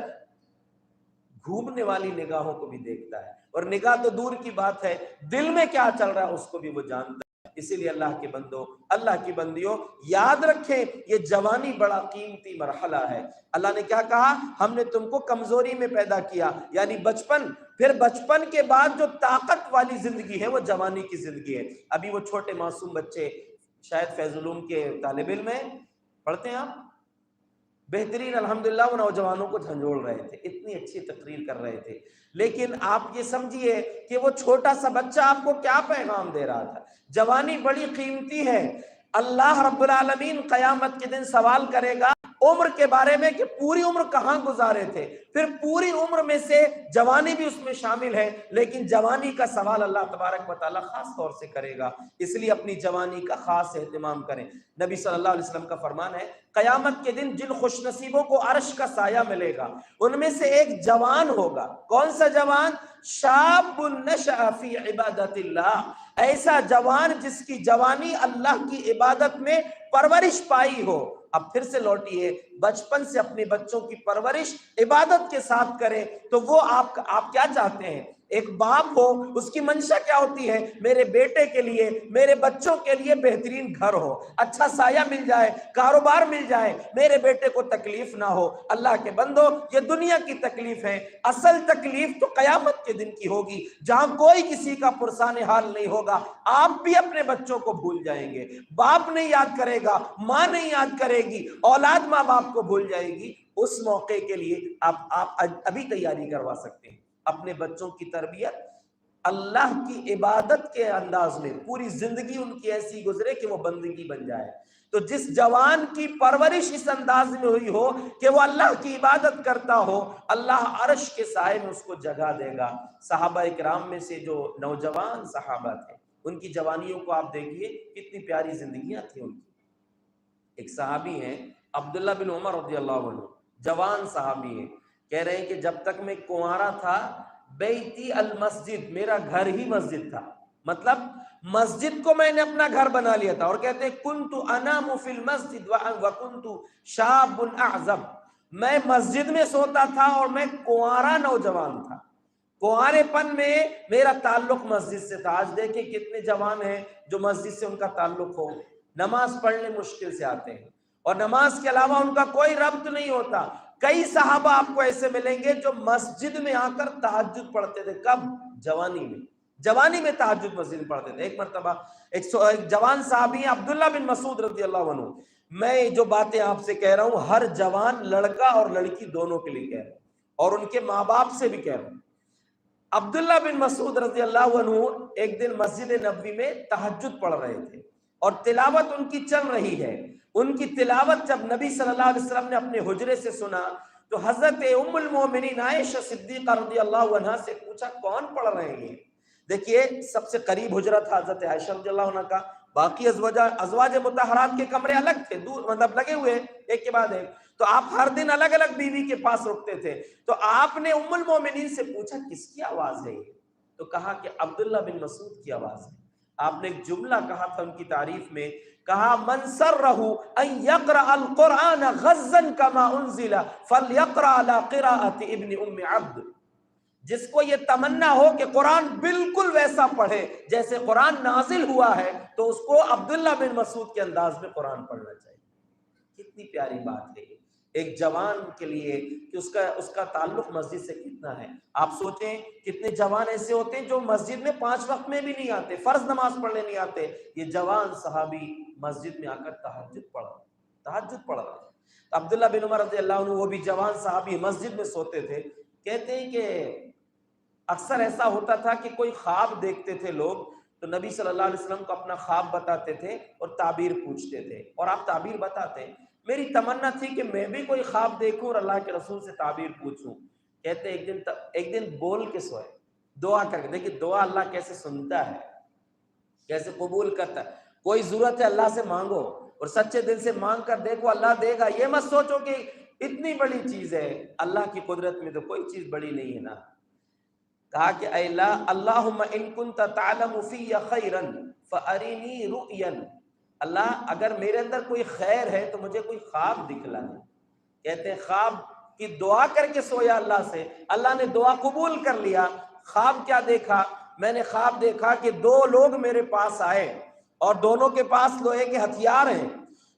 A: گھومنے والی نگاہوں کو بھی دیکھتا ہے. اور نگاہ تو دور کی بات ہے، دل میں کیا چل رہا ہے اس کو بھی وہ جانتا ہے. اسی لیے اللہ کے بندوں، اللہ کی بندیوں، یاد رکھیں یہ جوانی بڑا قیمتی مرحلہ ہے. اللہ نے کیا کہا؟ ہم نے تم کو کمزوری میں پیدا کیا، یعنی بچپن. پھر بچپن کے بعد جو طاقت والی زندگی ہے وہ جوانی کی زندگی ہے. ابھی وہ چھوٹے معصوم بچے، شاید فیض العلوم کے طالب علم ہیں، پڑھتے ہیں آپ، بہترین الحمدللہ، وہ نوجوانوں کو جھنجھوڑ رہے تھے، اتنی اچھی تقریر کر رہے تھے. لیکن آپ یہ سمجھیے کہ وہ چھوٹا سا بچہ آپ کو کیا پیغام دے رہا تھا. جوانی بڑی قیمتی ہے. اللہ رب العالمین قیامت کے دن سوال کرے گا عمر کے بارے میں کہ پوری عمر کہاں گزارے تھے. پھر پوری عمر میں سے جوانی بھی اس میں شامل ہے، لیکن جوانی کا سوال اللہ تبارک و تعالیٰ خاص طور سے کرے گا. اس لیے اپنی جوانی کا خاص اہتمام کریں. نبی صلی اللہ علیہ وسلم کا فرمان ہے قیامت کے دن جن خوش نصیبوں کو عرش کا سایہ ملے گا ان میں سے ایک جوان ہوگا. کون سا جوان؟ شاب نشأ فی عبادت اللہ، ایسا جوان جس کی جوانی اللہ کی عبادت میں پرورش پائی ہو. اب پھر سے لوٹیے، بچپن سے اپنے بچوں کی پرورش عبادت کے ساتھ کریں تو وہ آپ کیا چاہتے ہیں؟ ایک باپ ہو، اس کی منشا کیا ہوتی ہے؟ میرے بیٹے کے لیے، میرے بچوں کے لیے بہترین گھر ہو، اچھا سایہ مل جائے، کاروبار مل جائے، میرے بیٹے کو تکلیف نہ ہو. اللہ کے بندو، یہ دنیا کی تکلیف ہے، اصل تکلیف تو قیامت کے دن کی ہوگی جہاں کوئی کسی کا پرسان حال نہیں ہوگا. آپ بھی اپنے بچوں کو بھول جائیں گے، باپ نہیں یاد کرے گا، ماں نہیں یاد کرے گی، اولاد ماں باپ کو بھول جائے گی. اس موقع کے لیے آپ ابھی تیاری کروا سکتے ہیں. اپنے بچوں کی تربیت اللہ کی عبادت کے انداز میں، پوری زندگی ان کی ایسی گزرے کہ وہ بندگی بن جائے. تو جس جوان کی پرورش اس انداز میں ہوئی ہو کہ وہ اللہ کی عبادت کرتا ہو، اللہ عرش کے سائے میں اس کو جگہ دے گا. صحابہ اکرام میں سے جو نوجوان صحابہ تھے ان کی جوانیوں کو آپ دیکھیے، کتنی پیاری زندگیاں تھیں ان کی. ایک صحابی ہیں عبداللہ بن عمر رضی اللہ عنہ، جوان صحابی ہیں، کہہ رہے ہیں کہ جب تک میں کنوارا تھا، بیتی المسجد، میرا گھر ہی مسجد تھا، مطلب مسجد کو میں نے اپنا گھر بنا لیا تھا. اور کہتے ہیں کنت انام فی المسجد وکنت شاب اعزب، میں مسجد میں سوتا تھا اور میں کنوارا نوجوان تھا. کنوارے پن میں میرا تعلق مسجد سے تھا. آج دیکھیں کتنے جوان ہیں جو مسجد سے ان کا تعلق ہو، نماز پڑھنے مشکل سے آتے ہیں اور نماز کے علاوہ ان کا کوئی ربط نہیں ہوتا. کئی صحابہ آپ کو ایسے ملیں گے جو مسجد میں آ کر تہجد پڑھتے تھے. کب؟ جوانی میں تہجد مسجد میں پڑھتے تھے. ایک مرتبہ ایک جوان صحابی ہیں عبداللہ بن مسعود رضی اللہ عنہ. میں جو باتیں آپ سے کہہ رہا ہوں ہر جوان لڑکا اور لڑکی دونوں کے لیے کہہ رہا ہوں اور ان کے ماں باپ سے بھی کہہ رہا ہوں. عبداللہ بن مسعود رضی اللہ عنہ ایک دن مسجد نبوی میں تہجد پڑھ رہے تھے اور تلاوت ان کی چل رہی ہے. ان کی تلاوت جب نبی صلی اللہ علیہ وسلم نے اپنے حجرے سے سنا تو حضرت ام المومنین عائشہ صدیقہ رضی اللہ عنہا سے پوچھا کون پڑھ رہے ہیں یہ؟ دیکھیے سب سے قریب حجرہ تھا حضرت عائشہ رضی اللہ عنہ کا، باقی ازواج مطہرات کے کمرے الگ تھے، دور مطلب لگے ہوئے ایک کے بعد ایک، تو آپ ہر دن الگ الگ بیوی کے پاس رکتے تھے. تو آپ نے ام المومنین سے پوچھا کس کی آواز ہے یہ؟ تو کہا کہ عبداللہ بن مسعود کی آواز ہے. آپ نے ایک جملہ کہا تھا ان کی تعریف میں، کہا من سرہ ان یقرأ القرآن غزا کما انزل فلیقرأ علی قراءۃ ابن ام عبد. جس کو یہ تمنا ہو کہ قرآن بالکل ویسا پڑھے جیسے قرآن نازل ہوا ہے تو اس کو عبداللہ بن مسعود کے انداز میں قرآن پڑھنا چاہیے. کتنی پیاری بات ہے ایک جوان کے لیے کہ اس کا تعلق مسجد سے کتنا ہے. آپ سوچیں کتنے جوان ایسے ہوتے ہیں جو مسجد میں 5 وقت میں بھی نہیں آتے، فرض نماز پڑھنے نہیں آتے. یہ جوان صحابی مسجد میں آ کر تہجد پڑھ رہے. عبداللہ بن عمر رضی اللہ عنہ وہ بھی جوان صحابی مسجد میں سوتے تھے. کہتے ہیں کہ اکثر ایسا ہوتا تھا کہ کوئی خواب دیکھتے تھے لوگ تو نبی صلی اللہ علیہ وسلم کو اپنا خواب بتاتے تھے اور تعبیر پوچھتے تھے اور آپ تعبیر بتاتے. میری تمنا تھی کہ میں بھی کوئی خواب دیکھوں اور اللہ کے رسول سے تعبیر پوچھوں. کہتے ایک دن بول کے سوئے، دعا کر کے. دیکھیں دعا اللہ کیسے سنتا ہے، کیسے قبول کرتا ہے. کوئی ضرورت ہے اللہ سے مانگو اور سچے دل سے مانگ کر دیکھو اللہ دے گا. یہ مت سوچو کہ اتنی بڑی چیز ہے، اللہ کی قدرت میں تو کوئی چیز بڑی نہیں ہے نا. کہا کہ اے اللہ اللہم ان کنت تعلم فی خیرا فارینی رؤیا، اللہ اگر میرے اندر کوئی خیر ہے تو مجھے کوئی خواب دکھلا دے. کہتے ہیں خواب کی دعا کر کے سویا اللہ سے، اللہ نے دعا قبول کر لیا. خواب کیا دیکھا؟ میں نے خواب دیکھا کہ 2 لوگ میرے پاس آئے اور دونوں کے پاس لوہے کے ہتھیار ہیں.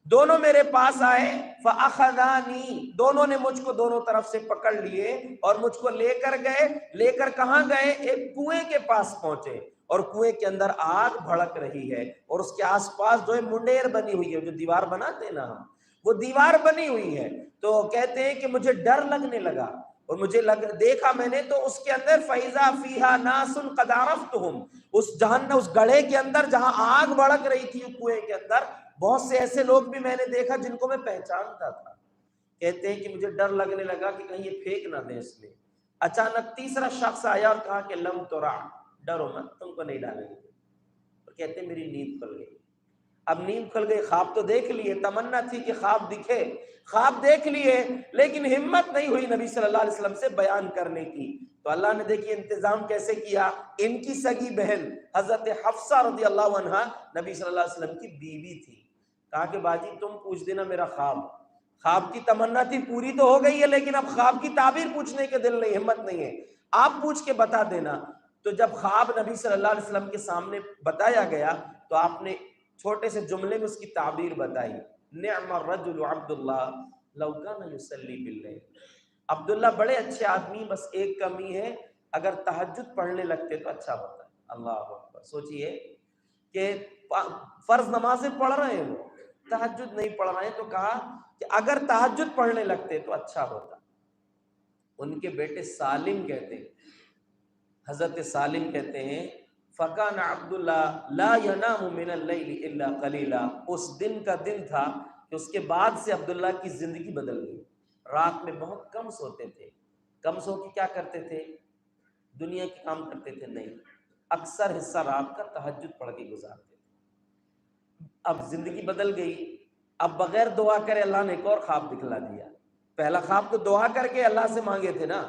A: دونوں میرے پاس آئے فاخذانی، دونوں نے مجھ کو دونوں طرف سے پکڑ لیے اور مجھ کو لے کر گئے. لے کر کہاں گئے؟ ایک کنویں کے پاس پہنچے اور کنویں کے اندر آگ بھڑک رہی ہے اور اس کے آس پاس جو ہے منڈیر بنی ہوئی ہے، جو دیوار بناتے ہیں نا ہم، وہ دیوار بنی ہوئی ہے. تو کہتے ہیں کہ مجھے ڈر لگنے لگا اور مجھے دیکھا میں نے تو اس کے اندر فَإِذَا فِيهَا نَاسٌ قَدْ عَرَفْتُهُمْ، اس جہنم اس گڑھے کے اندر جہاں آگ بھڑک رہی تھی کنویں کے اندر بہت سے ایسے لوگ بھی میں نے دیکھا جن کو میں پہچانتا تھا. کہتے ہیں کہ مجھے ڈر لگنے لگا کہ کہیں یہ پھینک نہ دیں اس میں. اچانک تیسرا شخص آیا اور کہا کہ لم ترع، ڈرو مت، تم کو نہیں ڈالیں گے. اور کہتے ہیں میری نیند کھل گئی. اب نیند کھل گئی، خواب تو دیکھ لیے، تمنا تھی کہ خواب دکھے، خواب دیکھ لیے، لیکن ہمت نہیں ہوئی نبی صلی اللہ علیہ وسلم سے بیان کرنے کی. تو اللہ نے دیکھیے انتظام کیسے کیا. ان کی سگی بہن حضرت حفصہ رضی اللہ عنہا نبی صلی اللہ علیہ وسلم کی بیوی تھی. کہا کہ باجی تم پوچھ دینا میرا خواب کی تمنا تھی پوری تو ہو گئی ہے لیکن اب خواب کی تعبیر پوچھنے کے دل نہیں، ہمت نہیں ہے، آپ پوچھ کے بتا دینا. تو جب خواب نبی صلی اللہ علیہ وسلم کے سامنے بتایا گیا تو آپ نے چھوٹے سے جملے میں اس کی تعبیر بتائی. نعم الرجل عبداللہ لو کان یصلی باللیل، عبداللہ بڑے اچھے آدمی، بس ایک کمی ہے، اگر تہجد پڑھنے لگتے تو اچھا ہوتا. اللہ اکبر. سوچئے کہ فرض نمازیں پڑھ رہے ہیں، وہ تہجد نہیں پڑھ رہے ہیں، تو کہا کہ اگر تہجد پڑھنے لگتے تو اچھا ہوتا. ان کے بیٹے سالم کہتے ہیں، حضرت سالم کہتے ہیں فَكَانَ عَبْدُ اللَّهِ لَا يَنَامُ مِنَ اللَّيْلِ إِلَّا قَلِيلًا. اس دن کا دن تھا کہ اس کے بعد سے عبداللہ کی زندگی بدل گئی. رات میں بہت کم سوتے تھے. کم سو کے کیا کرتے تھے؟ دنیا کے کام کرتے تھے نہیں، اکثر حصہ رات کا تہجد پڑھ کے گزارتے تھے. اب زندگی بدل گئی. اب بغیر دعا کرے اللہ نے ایک اور خواب دکھلا دیا. پہلا خواب تو دعا کر کے اللہ سے مانگے تھے نا،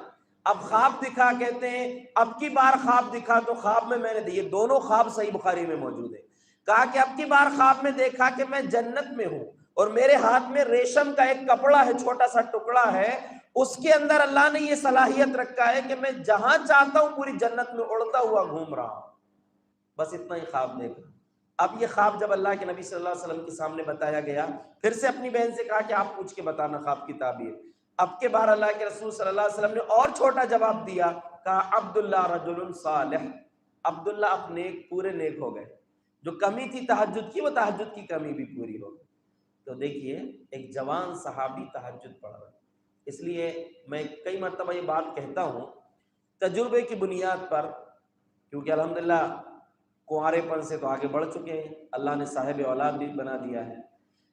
A: اب خواب دکھا، کہتے ہیں اب کی بار خواب دکھا تو خواب میں میں نے دیے، دونوں خواب صحیح بخاری میں موجود ہے، کہا کہ اب کی بار خواب میں دیکھا کہ میں جنت میں ہوں اور میرے ہاتھ میں ریشم کا ایک کپڑا ہے، چھوٹا سا ٹکڑا ہے، اس کے اندر اللہ نے یہ صلاحیت رکھا ہے کہ میں جہاں چاہتا ہوں پوری جنت میں اڑتا ہوا گھوم رہا ہوں، بس اتنا ہی خواب دیکھا۔ اب یہ خواب جب اللہ کے نبی صلی اللہ علیہ وسلم کے سامنے بتایا گیا، پھر سے اپنی بہن سے کہا کہ آپ پوچھ کے بتانا خواب کی تعبیر۔ اب کے بار اللہ کے رسول صلی اللہ علیہ وسلم نے اور چھوٹا جواب دیا، کہا عبداللہ رجل صالح، عبداللہ اب نیک، پورے نیک ہو گئے، جو کمی تھی تہجد کی وہ تہجد کی کمی بھی پوری ہو گئی۔ تو دیکھیے ایک جوان صحابی تہجد پڑھ رہا ہے، اس لیے میں کئی مرتبہ یہ بات کہتا ہوں تجربے کی بنیاد پر، کیونکہ الحمدللہ کنوارے پن سے تو آگے بڑھ چکے ہیں، اللہ نے صاحب اولاد بھی بنا دیا ہے۔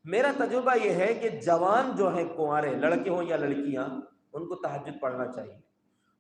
A: میرا تجربہ یہ ہے کہ جوان جو ہیں کنوارے، لڑکے ہوں یا لڑکیاں، ان کو تہجد پڑھنا چاہیے،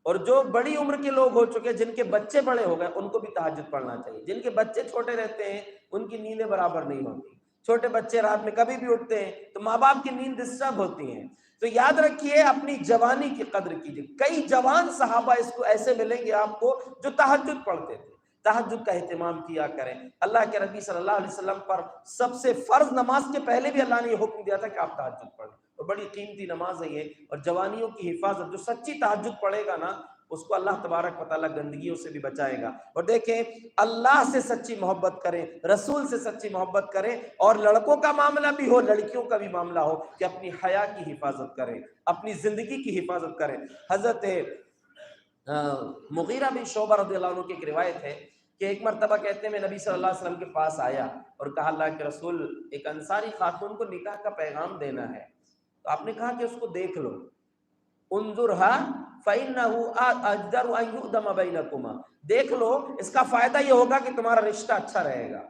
A: اور جو بڑی عمر کے لوگ ہو چکے، جن کے بچے بڑے ہو گئے، ان کو بھی تہجد پڑھنا چاہیے۔ جن کے بچے چھوٹے رہتے ہیں ان کی نیندیں برابر نہیں ہوتی، چھوٹے بچے رات میں کبھی بھی اٹھتے ہیں تو ماں باپ کی نیند ڈسٹرب ہوتی ہیں۔ تو یاد رکھیے اپنی جوانی کی قدر کیجیے۔ کئی جوان صحابہ اس کو ایسے ملیں گے آپ کو جو تہجد پڑھتے تھے، تہجد کا اہتمام کیا کریں۔ اللہ کے نبی صلی اللہ علیہ وسلم پر سب سے فرض نماز کے پہلے بھی اللہ نے یہ حکم دیا تھا کہ آپ تہجد پڑھیں، اور بڑی قیمتی نماز ہے یہ، اور جوانیوں کی حفاظت، جو سچی تہجد پڑھے گا نا اس کو اللہ تبارک و تعالیٰ گندگیوں سے بھی بچائے گا۔ اور دیکھیں اللہ سے سچی محبت کریں، رسول سے سچی محبت کریں، اور لڑکوں کا معاملہ بھی ہو لڑکیوں کا بھی معاملہ ہو کہ اپنی حیا کی حفاظت کریں، اپنی زندگی کی حفاظت کریں۔ حضرت مغیرہ بن شعبہ رضی اللہ عنہ کی ایک روایت ہے کہ ایک مرتبہ کہتے ہیں میں نبی صلی اللہ علیہ وسلم کے پاس آیا اور کہا اللہ کے رسول ایک انصاری خاتون کو نکاح کا پیغام دینا ہے، تو آپ نے کہا کہ اس کو دیکھ لو، انظرها فإنه أجدر أن يؤدم بينكما، دیکھ لو اس کا فائدہ یہ ہوگا کہ تمہارا رشتہ اچھا رہے گا،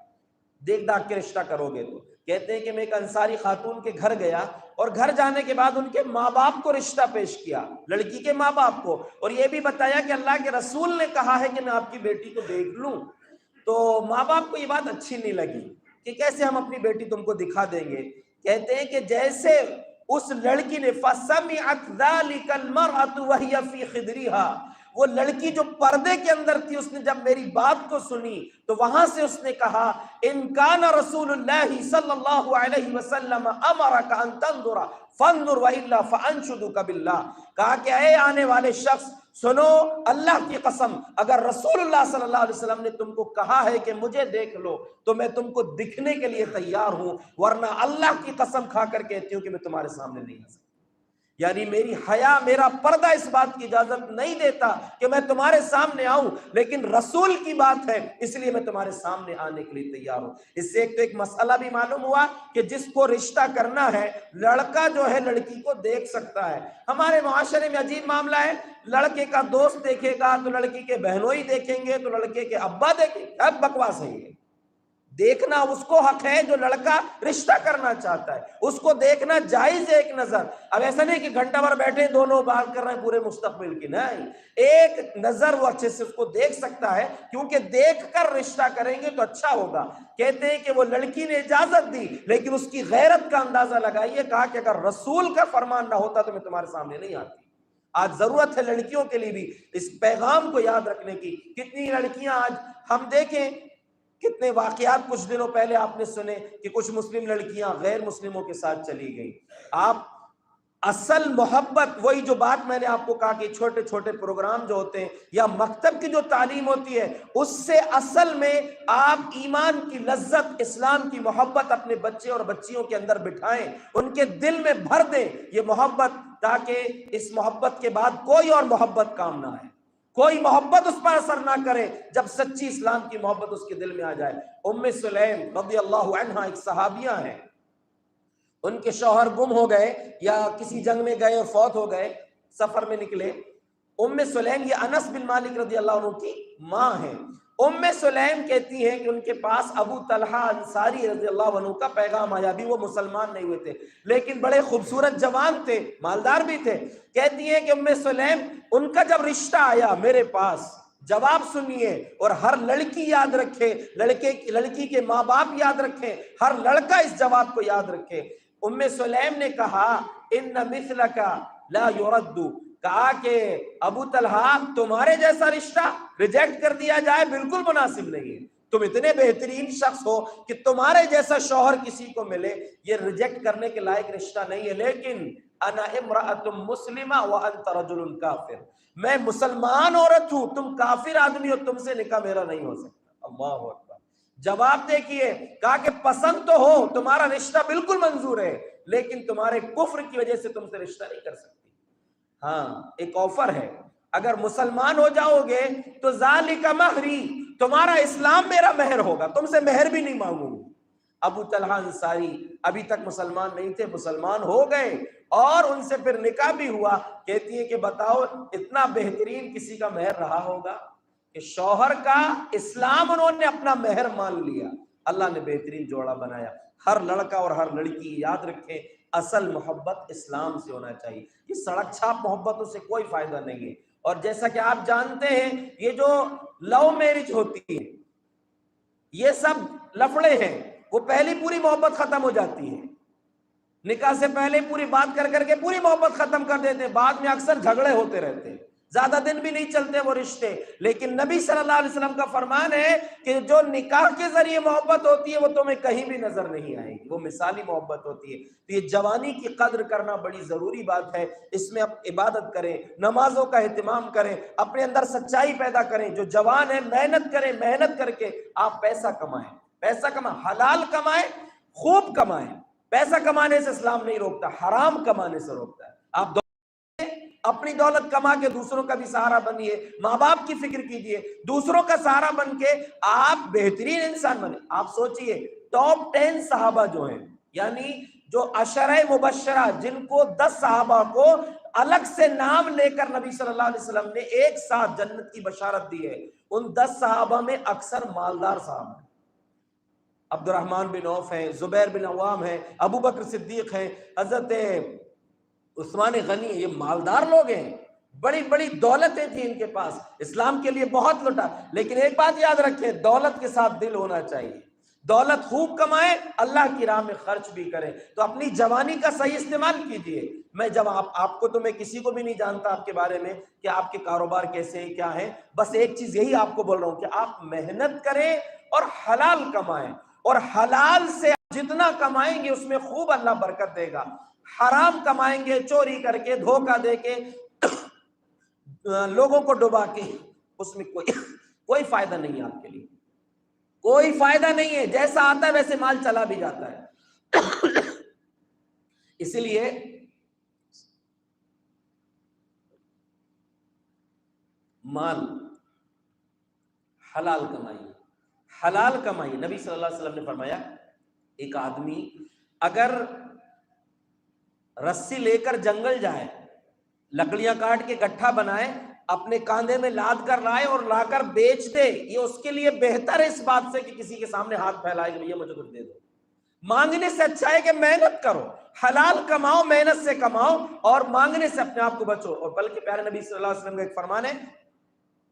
A: دیکھ داکھ کے رشتہ کرو گے تو۔ کہتے ہیں کہ میں ایک انصاری خاتون کے گھر گیا اور گھر جانے کے بعد ان کے ماں باپ کو رشتہ پیش کیا، لڑکی کے ماں باپ کو، اور یہ بھی بتایا کہ اللہ کے رسول نے کہا ہے کہ میں آپ کی بیٹی کو دیکھ لوں۔ تو ماں باپ کو یہ بات اچھی نہیں لگی کہ کیسے ہم اپنی بیٹی تم کو دکھا دیں گے۔ کہتے ہیں کہ جیسے اس لڑکی نے فَسَمِعَتْ ذَلِكَ الْمَرْأَةُ وَهِيَ فِي خِدْرِهَا، وہ لڑکی جو پردے کے اندر تھی، اس نے جب میری بات کو سنی تو وہاں سے اس نے کہا ان کان رسول اللہ صلی اللہ علیہ وسلم امرک ان تنظر فانظر والا فانشدک باللہ، کہا کہ اے آنے والے شخص سنو، اللہ کی قسم اگر رسول اللہ صلی اللہ علیہ وسلم نے تم کو کہا ہے کہ مجھے دیکھ لو تو میں تم کو دکھنے کے لیے تیار ہوں، ورنہ اللہ کی قسم کھا کر کہتی ہوں کہ میں تمہارے سامنے نہیں آ سکتا۔ یعنی میری حیا، میرا پردہ اس بات کی اجازت نہیں دیتا کہ میں تمہارے سامنے آؤں، لیکن رسول کی بات ہے اس لیے میں تمہارے سامنے آنے کے لیے تیار ہوں۔ اس سے ایک تو ایک مسئلہ بھی معلوم ہوا کہ جس کو رشتہ کرنا ہے لڑکا جو ہے لڑکی کو دیکھ سکتا ہے۔ ہمارے معاشرے میں عجیب معاملہ ہے، لڑکے کا دوست دیکھے گا تو لڑکی کے بہنوئی دیکھیں گے تو لڑکے کے ابا دیکھیں گے، اب بکواس ہے یہ۔ دیکھنا اس کو حق ہے جو لڑکا رشتہ کرنا چاہتا ہے، اس کو دیکھنا جائز ہے ایک نظر۔ اب ایسا نہیں کہ گھنٹہ بھر بیٹھے دونوں بات کر رہے ہیں پورے مستقبل کی، نہیں، ایک نظر وہ اچھے سے اس کو دیکھ سکتا ہے، کیونکہ دیکھ کر رشتہ کریں گے تو اچھا ہوگا۔ کہتے ہیں کہ وہ لڑکی نے اجازت دی لیکن اس کی غیرت کا اندازہ لگائیے، کہا کہ اگر رسول کا فرمان نہ ہوتا تو میں تمہارے سامنے نہیں آتی۔ آج ضرورت ہے لڑکیوں کے لیے بھی اس پیغام کو یاد رکھنے کی۔ کتنی لڑکیاں آج ہم دیکھیں، کتنے واقعات کچھ دنوں پہلے آپ نے سنے کہ کچھ مسلم لڑکیاں غیر مسلموں کے ساتھ چلی گئی۔ آپ اصل محبت، وہی جو بات میں نے آپ کو کہا کہ چھوٹے چھوٹے پروگرام جو ہوتے ہیں یا مکتب کی جو تعلیم ہوتی ہے، اس سے اصل میں آپ ایمان کی لذت، اسلام کی محبت اپنے بچے اور بچیوں کے اندر بٹھائیں، ان کے دل میں بھر دیں یہ محبت، تاکہ اس محبت کے بعد کوئی اور محبت کام نہ آئے، کوئی محبت اس پر اثر نہ کرے جب سچی اسلام کی محبت اس کے دل میں آ جائے۔ ام سلیم رضی اللہ عنہا ایک صحابیہ ہیں، ان کے شوہر گم ہو گئے یا کسی جنگ میں گئے اور فوت ہو گئے، سفر میں نکلے۔ ام سلیم یہ انس بن مالک رضی اللہ عنہ کی ماں ہیں۔ ام سلیم کہتی ہیں کہ ان کے پاس ابو طلحہ انصاری رضی اللہ عنہ کا پیغام آیا، بھی وہ مسلمان نہیں ہوئے تھے لیکن بڑے خوبصورت جوان تھے، مالدار بھی تھے۔ کہتی ہیں کہ ام سلیم ان کا جب رشتہ آیا میرے پاس، جواب سنیے، اور ہر لڑکی یاد رکھے، لڑکی کے ماں باپ یاد رکھیں، ہر لڑکا اس جواب کو یاد رکھے۔ ام سلیم نے کہا ان مثلک لا یرد، کہا کہ ابو طلحہ تمہارے جیسا رشتہ ریجیکٹ کر دیا جائے بالکل مناسب نہیں ہے، تم اتنے بہترین شخص ہو کہ تمہارے جیسا شوہر کسی کو ملے، یہ ریجیکٹ کرنے کے لائق رشتہ نہیں ہے، لیکن انا امرأۃ مسلمہ وانت رجل کافر، میں مسلمان عورت ہوں، تم کافر آدمی ہو، تم سے نکاح میرا نہیں ہو سکتا۔ اللہ اکبر، جواب دیکھیے، کہا کہ پسند تو ہو، تمہارا رشتہ بالکل منظور ہے، لیکن تمہارے کفر کی وجہ سے تم سے رشتہ نہیں کر سکتی۔ ہاں ایک آفر ہے، اگر مسلمان ہو جاؤ گے تو ذالک مہری، تمہارا اسلام میرا مہر ہوگا، تم سے مہر بھی نہیں مانگوں گی۔ ابو طلحہ انصاری ابھی تک مسلمان نہیں تھے، مسلمان ہو گئے اور ان سے پھر نکاح بھی ہوا۔ کہتی ہے کہ بتاؤ اتنا بہترین کسی کا مہر رہا ہوگا کہ شوہر کا اسلام انہوں نے اپنا مہر مان لیا۔ اللہ نے بہترین جوڑا بنایا۔ ہر لڑکا اور ہر لڑکی یاد رکھیں، اصل محبت اسلام سے ہونا چاہیے، یہ سڑک چھاپ محبتوں سے کوئی فائدہ نہیں ہے۔ اور جیسا کہ آپ جانتے ہیں یہ جو لو میرج ہوتی ہے یہ سب لفڑے ہیں، وہ پہلی پوری محبت ختم ہو جاتی ہے، نکاح سے پہلے پوری بات کر کر کے پوری محبت ختم کر دیتے ہیں، بعد میں اکثر جھگڑے ہوتے رہتے ہیں، زیادہ دن بھی نہیں چلتے وہ رشتے۔ لیکن نبی صلی اللہ علیہ وسلم کا فرمان ہے کہ جو نکاح کے ذریعے محبت ہوتی ہے وہ تمہیں کہیں بھی نظر نہیں آئے گی، وہ مثالی محبت ہوتی ہے۔ تو یہ جوانی کی قدر کرنا بڑی ضروری بات ہے، اس میں آپ عبادت کریں، نمازوں کا اہتمام کریں، اپنے اندر سچائی پیدا کریں۔ جو جوان ہے محنت کریں، محنت کر کے آپ پیسہ کمائیں، پیسہ کمائیں، حلال کمائیں، خوب کمائیں۔ پیسہ کمانے سے اسلام نہیں روکتا، حرام کمانے سے روکتا ہے۔ آپ اپنی دولت کما کے دوسروں کا بھی سہارا بنیے، ماں باپ کی فکر کیجئے، دوسروں کا سہارا بن کے آپ بہترین انسان بنے۔ آپ سوچئے ٹاپ 10 صحابہ جو ہیں، یعنی جو عشرہ مبشرہ، جن کو 10 صحابہ کو الگ سے نام لے کر نبی صلی اللہ علیہ وسلم نے ایک ساتھ جنت کی بشارت دی ہے، ان 10 صحابہ میں اکثر مالدار صحابہ ہیں۔ عبد الرحمن بن عوف ہیں، زبیر بن عوام ہیں، ابو بکر صدیق ہیں، حضرت عثمان غنی، یہ مالدار لوگ ہیں، بڑی بڑی دولتیں تھیں ان کے پاس، اسلام کے لیے بہت لٹا۔ لیکن ایک بات یاد رکھیں، دولت کے ساتھ دل ہونا چاہیے، دولت خوب کمائیں، اللہ کی راہ میں خرچ بھی کریں۔ تو اپنی جوانی کا صحیح استعمال کیجئے۔ میں جب آپ کو تو میں کسی کو بھی نہیں جانتا آپ کے بارے میں کہ آپ کے کاروبار کیسے ہیں کیا ہے، بس ایک چیز یہی آپ کو بول رہا ہوں کہ آپ محنت کریں اور حلال کمائیں، اور حلال سے جتنا کمائیں گے اس میں خوب اللہ برکت دے گا۔ حرام کمائیں گے چوری کر کے، دھوکہ دے کے، لوگوں کو ڈبا کے، اس میں کوئی فائدہ نہیں ہے، آپ کے لیے کوئی فائدہ نہیں ہے۔ جیسا آتا ہے ویسے مال چلا بھی جاتا ہے۔ اسی لیے مال حلال کمائیے، حلال کمائیے۔ نبی صلی اللہ علیہ وسلم نے فرمایا ایک آدمی اگر رسی لے کر جنگل جائے، لکڑیاں کاٹ کے گٹھا بنائے، اپنے کاندھے میں لاد کر لائے اور لا کر بیچ دے، یہ اس کے لیے بہتر ہے اس بات سے کہ کسی کے سامنے ہاتھ پھیلائے کہ بھیا مجھے کچھ دے دو۔ مانگنے سے اچھا ہے کہ محنت کرو، حلال کماؤ، محنت سے کماؤ، اور مانگنے سے اپنے آپ کو بچو۔ اور بلکہ پیارے نبی صلی اللہ علیہ وسلم کا ایک فرمان ہے،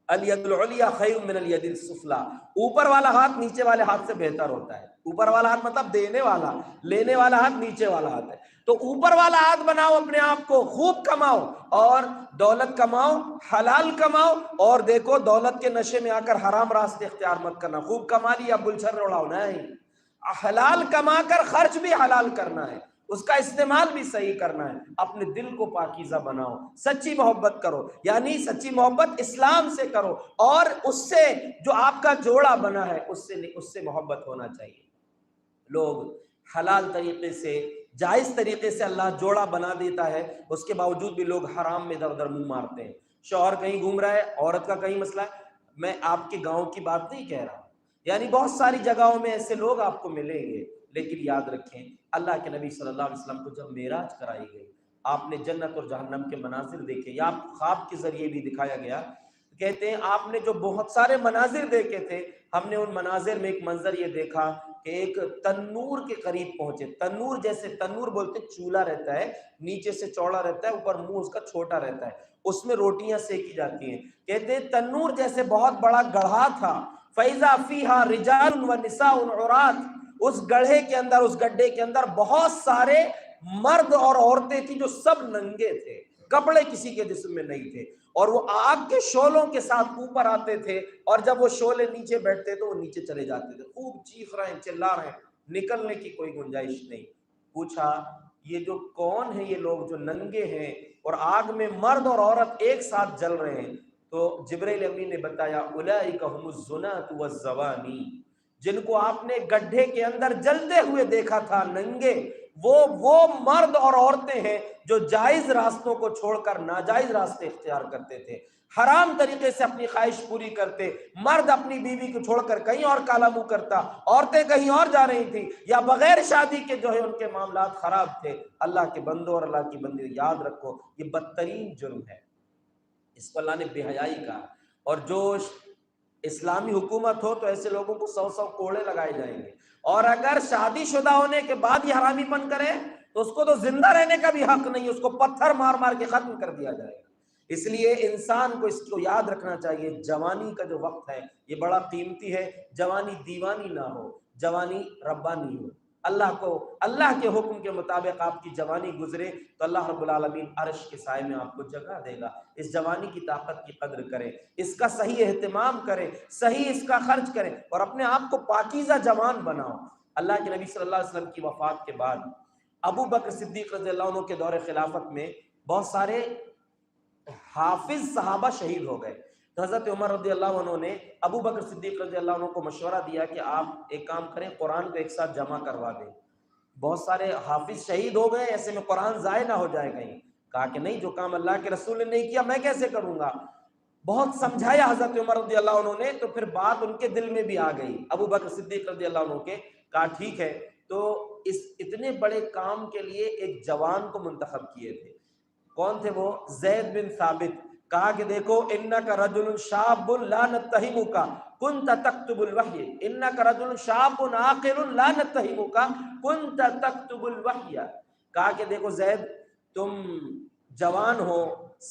A: الید العلیٰ خیر من الید السفلیٰ، اوپر والا ہاتھ نیچے والے ہاتھ سے بہتر ہوتا ہے۔ اوپر والا ہاتھ مطلب دینے والا، لینے والا ہاتھ نیچے والا ہاتھ ہے۔ تو اوپر والا ہاتھ بناؤ اپنے آپ کو، خوب کماؤ اور دولت کماؤ، حلال کماؤ، اور دیکھو دولت کے نشے میں آ کر حرام راستے اختیار مت کرنا۔ خوب کما لیا گلچھر اڑاؤ، نہیں، حلال کما کر خرچ بھی حلال کرنا ہے، اس کا استعمال بھی صحیح کرنا ہے۔ اپنے دل کو پاکیزہ بناؤ، سچی محبت کرو، یعنی سچی محبت اسلام سے کرو، اور اس سے جو آپ کا جوڑا بنا ہے اس سے محبت ہونا چاہیے۔ لوگ حلال طریقے سے، جائز طریقے سے اللہ جوڑا بنا دیتا ہے، اس کے باوجود بھی لوگ حرام میں در در منہ مارتے ہیں۔ شوہر کہیں گھوم رہا ہے، عورت کا کہیں مسئلہ ہے، میں آپ کے گاؤں کی بات نہیں کہہ رہا، یعنی بہت ساری جگہوں میں ایسے لوگ آپ کو ملیں گے۔ لیکن یاد رکھیں، اللہ کے نبی صلی اللہ علیہ وسلم کو جب معراج کرائی گئی، آپ نے جنت اور جہنم کے مناظر دیکھے، یا آپ خواب کے ذریعے بھی دکھایا گیا، کہتے ہیں آپ نے جو بہت سارے مناظر دیکھے تھے، ہم نے ان مناظر میں ایک منظر یہ دیکھا کہ ایک تنور کے قریب پہنچے۔ تنور جیسے، تنور بولتے چولہا رہتا ہے، نیچے سے چوڑا رہتا ہے، اوپر منہ اس کا چھوٹا رہتا ہے، اس میں روٹیاں سیکی جاتی ہیں۔ کہتے ہیں تنور جیسے بہت بڑا گڑھا تھا، فَإِذَا فِيهَا رِجَالٌ وَنِسَاءٌ عُرَاةٌ، اس گڑھے کے اندر، اس گڈھے کے اندر بہت سارے مرد اور عورتیں تھیں جو سب ننگے تھے، کپڑے کسی کے جسم میں نہیں تھے، اور وہ آگ کے شعلوں کے ساتھ اوپر آتے تھے، اور جب وہ شعلے نیچے بیٹھتے تو وہ نیچے چلے جاتے تھے، خوب چیخ رہے ہیں، چلا رہے ہیں، نکلنے کی کوئی گنجائش نہیں۔ پوچھا یہ جو کون ہیں یہ لوگ جو ننگے ہیں اور آگ میں مرد اور عورت ایک ساتھ جل رہے ہیں؟ تو جبرائیل امین نے بتایا اولئک هم الزنات والزوانی، جن کو آپ نے گڈھے کے اندر جلتے ہوئے دیکھا تھا ننگے، وہ مرد اور عورتیں ہیں جو جائز راستوں کو چھوڑ کر ناجائز راستے اختیار کرتے تھے، حرام طریقے سے اپنی خواہش پوری کرتے، مرد اپنی بیوی کو چھوڑ کر کہیں اور کالا منہ کرتا، عورتیں کہیں اور جا رہی تھیں، یا بغیر شادی کے جو ہے ان کے معاملات خراب تھے۔ اللہ کے بندوں اور اللہ کی بندی یاد رکھو یہ بدترین جرم ہے، اس کو اللہ نے بے حیائی کہا، اور جو اسلامی حکومت ہو تو ایسے لوگوں کو 100 کوڑے لگائے جائیں گے، اور اگر شادی شدہ ہونے کے بعد یہ حرامی پن کرے تو اس کو تو زندہ رہنے کا بھی حق نہیں، اس کو پتھر مار مار کے ختم کر دیا جائے گا۔ اس لیے انسان کو اس کو یاد رکھنا چاہیے، جوانی کا جو وقت ہے یہ بڑا قیمتی ہے، جوانی دیوانی نہ ہو، جوانی ربانی ہو، اللہ کے حکم کے مطابق آپ کی جوانی گزرے تو اللہ رب العالمین عرش کے سائے میں آپ کو جگہ دے گا۔ اس جوانی کی طاقت کی قدر کریں، اس کا صحیح اہتمام کریں، صحیح اس کا خرچ کریں، اور اپنے آپ کو پاکیزہ جوان بناؤ۔ اللہ کے نبی صلی اللہ علیہ وسلم کی وفات کے بعد ابو بکر صدیق رضی اللہ عنہ کے دور خلافت میں بہت سارے حافظ صحابہ شہید ہو گئے، تو حضرت عمر رضی اللہ عنہ نے ابو بکر صدیق رضی اللہ عنہ کو مشورہ دیا کہ آپ ایک کام کریں، قرآن کو ایک ساتھ جمع کروا دیں، بہت سارے حافظ شہید ہو گئے، ایسے میں قرآن ضائع نہ ہو جائے کہیں۔ کہا کہ نہیں، جو کام اللہ کے رسول نے نہیں کیا میں کیسے کروں گا؟ بہت سمجھایا حضرت عمر رضی اللہ عنہ نے، تو پھر بات ان کے دل میں بھی آ گئی ابو بکر صدیق رضی اللہ عنہ کے، کہا ٹھیک ہے، تو اس اتنے بڑے کام کے لیے ایک جوان کو منتخب کیے تھے۔ کون تھے وہ؟ زید بن ثابت۔ کہا کہ دیکھو انک رجل شاب لا نتہمک کنت تکتب الوحی، انک رجل شاب عاقل لا نتہمک کنت تکتب الوحی۔ کہا کہ دیکھو زید، تم جوان ہو،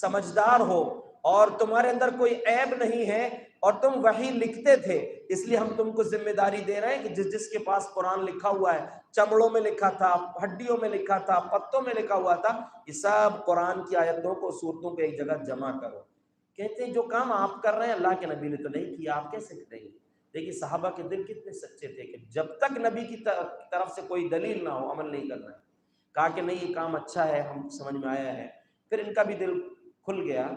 A: سمجھدار ہو، اور تمہارے اندر کوئی عیب نہیں ہے، اور تم وحی لکھتے تھے، اس لیے ہم تم کو ذمہ داری دے رہے ہیں کہ جس جس کے پاس قرآن لکھا ہوا ہے، چمڑوں میں لکھا تھا، ہڈیوں میں لکھا تھا، پتوں میں لکھا ہوا تھا، یہ سب قرآن کی آیتوں کو، صورتوں کو ایک جگہ جمع کرو۔ کہتے ہیں جو کام آپ کر رہے ہیں اللہ کے نبی نے تو نہیں کیا، آپ کیسے کریں گے؟ دیکھیے صحابہ کے دل کتنے سچے تھے کہ جب تک نبی کی طرف سے کوئی دلیل نہ ہو عمل نہیں کرنا ہے۔ کہا کہ نہیں یہ کام اچھا ہے، ہم سمجھ میں آیا ہے، پھر ان کا بھی دل کھل گیا۔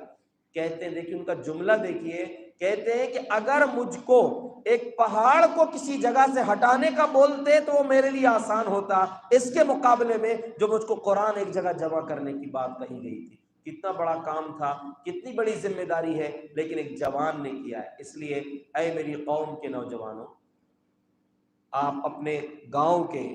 A: کہتے ہیں دیکھیے ان کا جملہ دیکھیے، کہتے ہیں کہ اگر مجھ کو ایک پہاڑ کو کسی جگہ سے ہٹانے کا بولتے تو وہ میرے لیے آسان ہوتا، اس کے مقابلے میں جو مجھ کو قرآن ایک جگہ جمع کرنے کی بات کہی گئی تھی، کتنا بڑا کام تھا، کتنی بڑی ذمہ داری ہے، لیکن ایک جوان نے کیا ہے۔ اس لیے اے میری قوم کے نوجوانوں، آپ اپنے گاؤں کے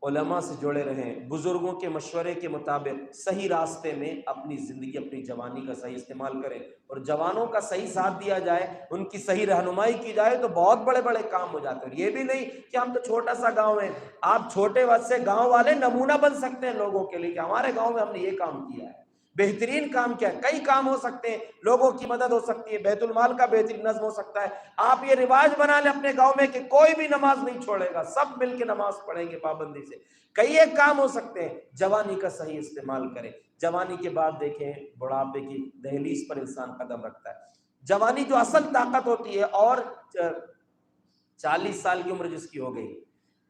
A: علماء سے جڑے رہیں، بزرگوں کے مشورے کے مطابق صحیح راستے میں اپنی زندگی، اپنی جوانی کا صحیح استعمال کریں، اور جوانوں کا صحیح ساتھ دیا جائے، ان کی صحیح رہنمائی کی جائے تو بہت بڑے بڑے کام ہو جاتے ہیں۔ یہ بھی نہیں کہ ہم تو چھوٹا سا گاؤں ہے، آپ چھوٹے وقت سے گاؤں والے نمونہ بن سکتے ہیں لوگوں کے لیے کہ ہمارے گاؤں میں ہم نے یہ کام کیا ہے، بہترین کام کیا ہے، کئی کام ہو سکتے ہیں، لوگوں کی مدد ہو سکتی ہے، بیت المال کا بہترین نظم ہو سکتا ہے۔ آپ یہ رواج بنا لیں اپنے گاؤں میں کہ کوئی بھی نماز نہیں چھوڑے گا، سب مل کے نماز پڑھیں گے پابندی سے، کئی ایک کام ہو سکتے ہیں۔ جوانی کا صحیح استعمال کریں، جوانی کے بعد دیکھیں بڑھاپے کی دہلیز پر انسان قدم رکھتا ہے۔ جوانی جو اصل طاقت ہوتی ہے، اور 40 سال کی عمر جس کی ہو گئی،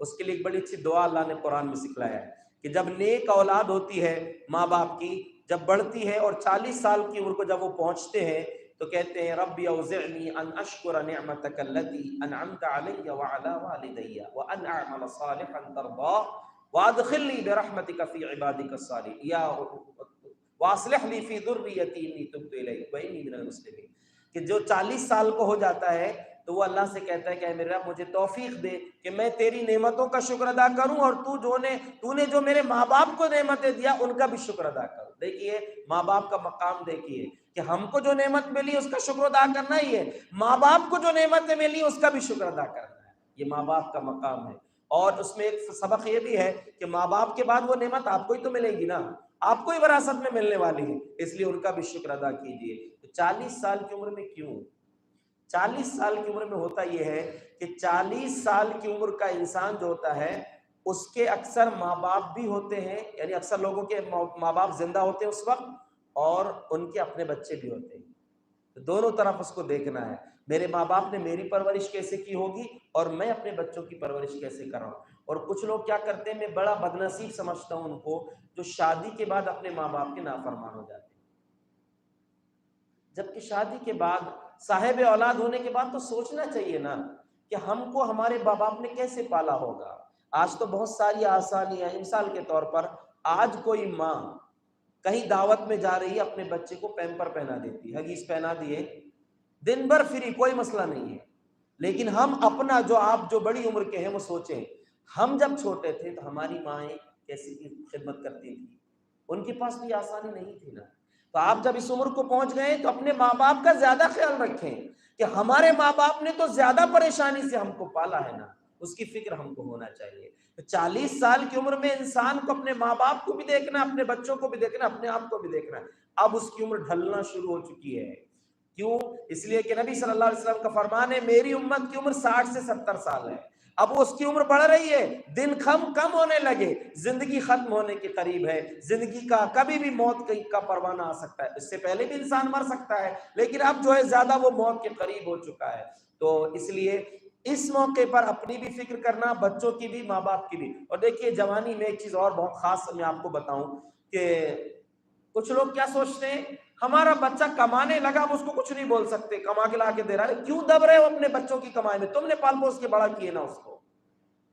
A: اس کے لیے ایک بڑی اچھی دعا اللہ نے قرآن میں سکھلایا ہے کہ جب نیک اولاد ہوتی ہے ماں باپ کی، جب بڑھتی ہے اور 40 سال کی عمر کو جب وہ پہنچتے ہیں تو کہتے ہیں ربی اوزعنی ان اشکر نعمتک التی انعمت علی وعلی والدی وان اعمل صالحا ترضاه وادخلنی برحمتک فی عبادک الصالحین یا واصلح لی فی ذریتی انی تبت الیک وانی من المسلمین۔ کہ جو 40 سال کو ہو جاتا ہے تو وہ اللہ سے کہتا ہے کہ اے میرے رب مجھے توفیق دے کہ میں تیری نعمتوں کا شکر ادا کروں، اور تو نے جو میرے ماں باپ کو نعمتیں دیا ان کا بھی شکر ادا کروں۔ دیکھیے ماں باپ کا مقام دیکھیے کہ ہم کو جو نعمت ملی اس کا شکر ادا کرنا ہی ہے، ماں باپ کو جو نعمتیں ملی اس کا بھی شکر ادا کرنا ہے، یہ ماں باپ کا مقام ہے۔ اور اس میں ایک سبق یہ بھی ہے کہ ماں باپ کے بعد وہ نعمت آپ کو ہی تو ملے گی نا، آپ کو ہی وراثت میں ملنے والی ہے، اس لیے ان کا بھی شکر ادا کیجیے۔ تو 40 سال کی عمر میں کیوں؟ 40 سال کی عمر میں ہوتا یہ ہے کہ 40 سال کی عمر کا انسان جو ہوتا ہے اس کے اکثر ماں باپ بھی ہوتے ہیں، یعنی اکثر لوگوں کے ماں باپ زندہ ہوتے ہیں اس وقت، اور ان کے اپنے بچے بھی ہوتے ہیں، تو دونوں طرف اس کو دیکھنا ہے، میرے ماں باپ نے میری پرورش کیسے کی ہوگی اور میں اپنے بچوں کی پرورش کیسے کر رہا ہوں۔ اور کچھ لوگ کیا کرتے ہیں، میں بڑا بدنصیب سمجھتا ہوں ان کو، جو شادی کے بعد اپنے ماں باپ کے نافرمان ہو جاتے ہیں، جبکہ شادی کے بعد، صاحب اولاد ہونے کے بعد تو سوچنا چاہیے نا کہ ہم کو ہمارے ماں باپ نے کیسے پالا ہوگا۔ آج تو بہت ساری آسانیاں، مثال کے طور پر آج کوئی ماں کہیں دعوت میں جا رہی ہے، اپنے بچے کو پیمپر پہنا دیتی ہے، ہگیز پہنا دیے، دن بھر فری، کوئی مسئلہ نہیں ہے۔ لیکن ہم اپنا جو، آپ جو بڑی عمر کے ہیں وہ سوچیں، ہم جب چھوٹے تھے تو ہماری مائیں کیسی خدمت کرتی تھی، ان کے پاس بھی آسانی نہیں تھی نا۔ تو آپ جب اس عمر کو پہنچ گئے تو اپنے ماں باپ کا زیادہ خیال رکھیں کہ ہمارے ماں باپ نے تو زیادہ پریشانی سے ہم کو پالا ہے نا، اس کی فکر ہم کو ہونا چاہیے۔ 40 سال کی عمر میں انسان کو اپنے ماں باپ کو بھی دیکھنا، اپنے بچوں کو بھی دیکھنا، اپنے آپ کو بھی دیکھنا۔ اب اس کی عمر ڈھلنا شروع ہو چکی ہے، کیوں؟ اس لیے کہ نبی صلی اللہ علیہ وسلم کا فرمان ہے، میری امت کی عمر 60 سے 70 سال ہے۔ اب اس کی عمر بڑھ رہی ہے، دن کم ہونے لگے، زندگی ختم ہونے کے قریب ہے، زندگی کا کبھی بھی موت کا پروانہ آ سکتا ہے، اس سے پہلے بھی انسان مر سکتا ہے، لیکن اب جو ہے زیادہ وہ موت کے قریب ہو چکا ہے۔ تو اس لیے اس موقع پر اپنی بھی فکر کرنا، بچوں کی بھی، ماں باپ کی بھی۔ اور دیکھیے جوانی میں ایک چیز اور بہت خاص میں آپ کو بتاؤں کہ کچھ لوگ کیا سوچتے ہیں، ہمارا بچہ کمانے لگا، ہم اس کو کچھ نہیں بول سکتے، کما کے لا کے دے رہا ہے، کیوں دب رہے ہو اپنے بچوں کی کمائی میں؟ تم نے پال پوس کے بڑا کیے نا اس کو،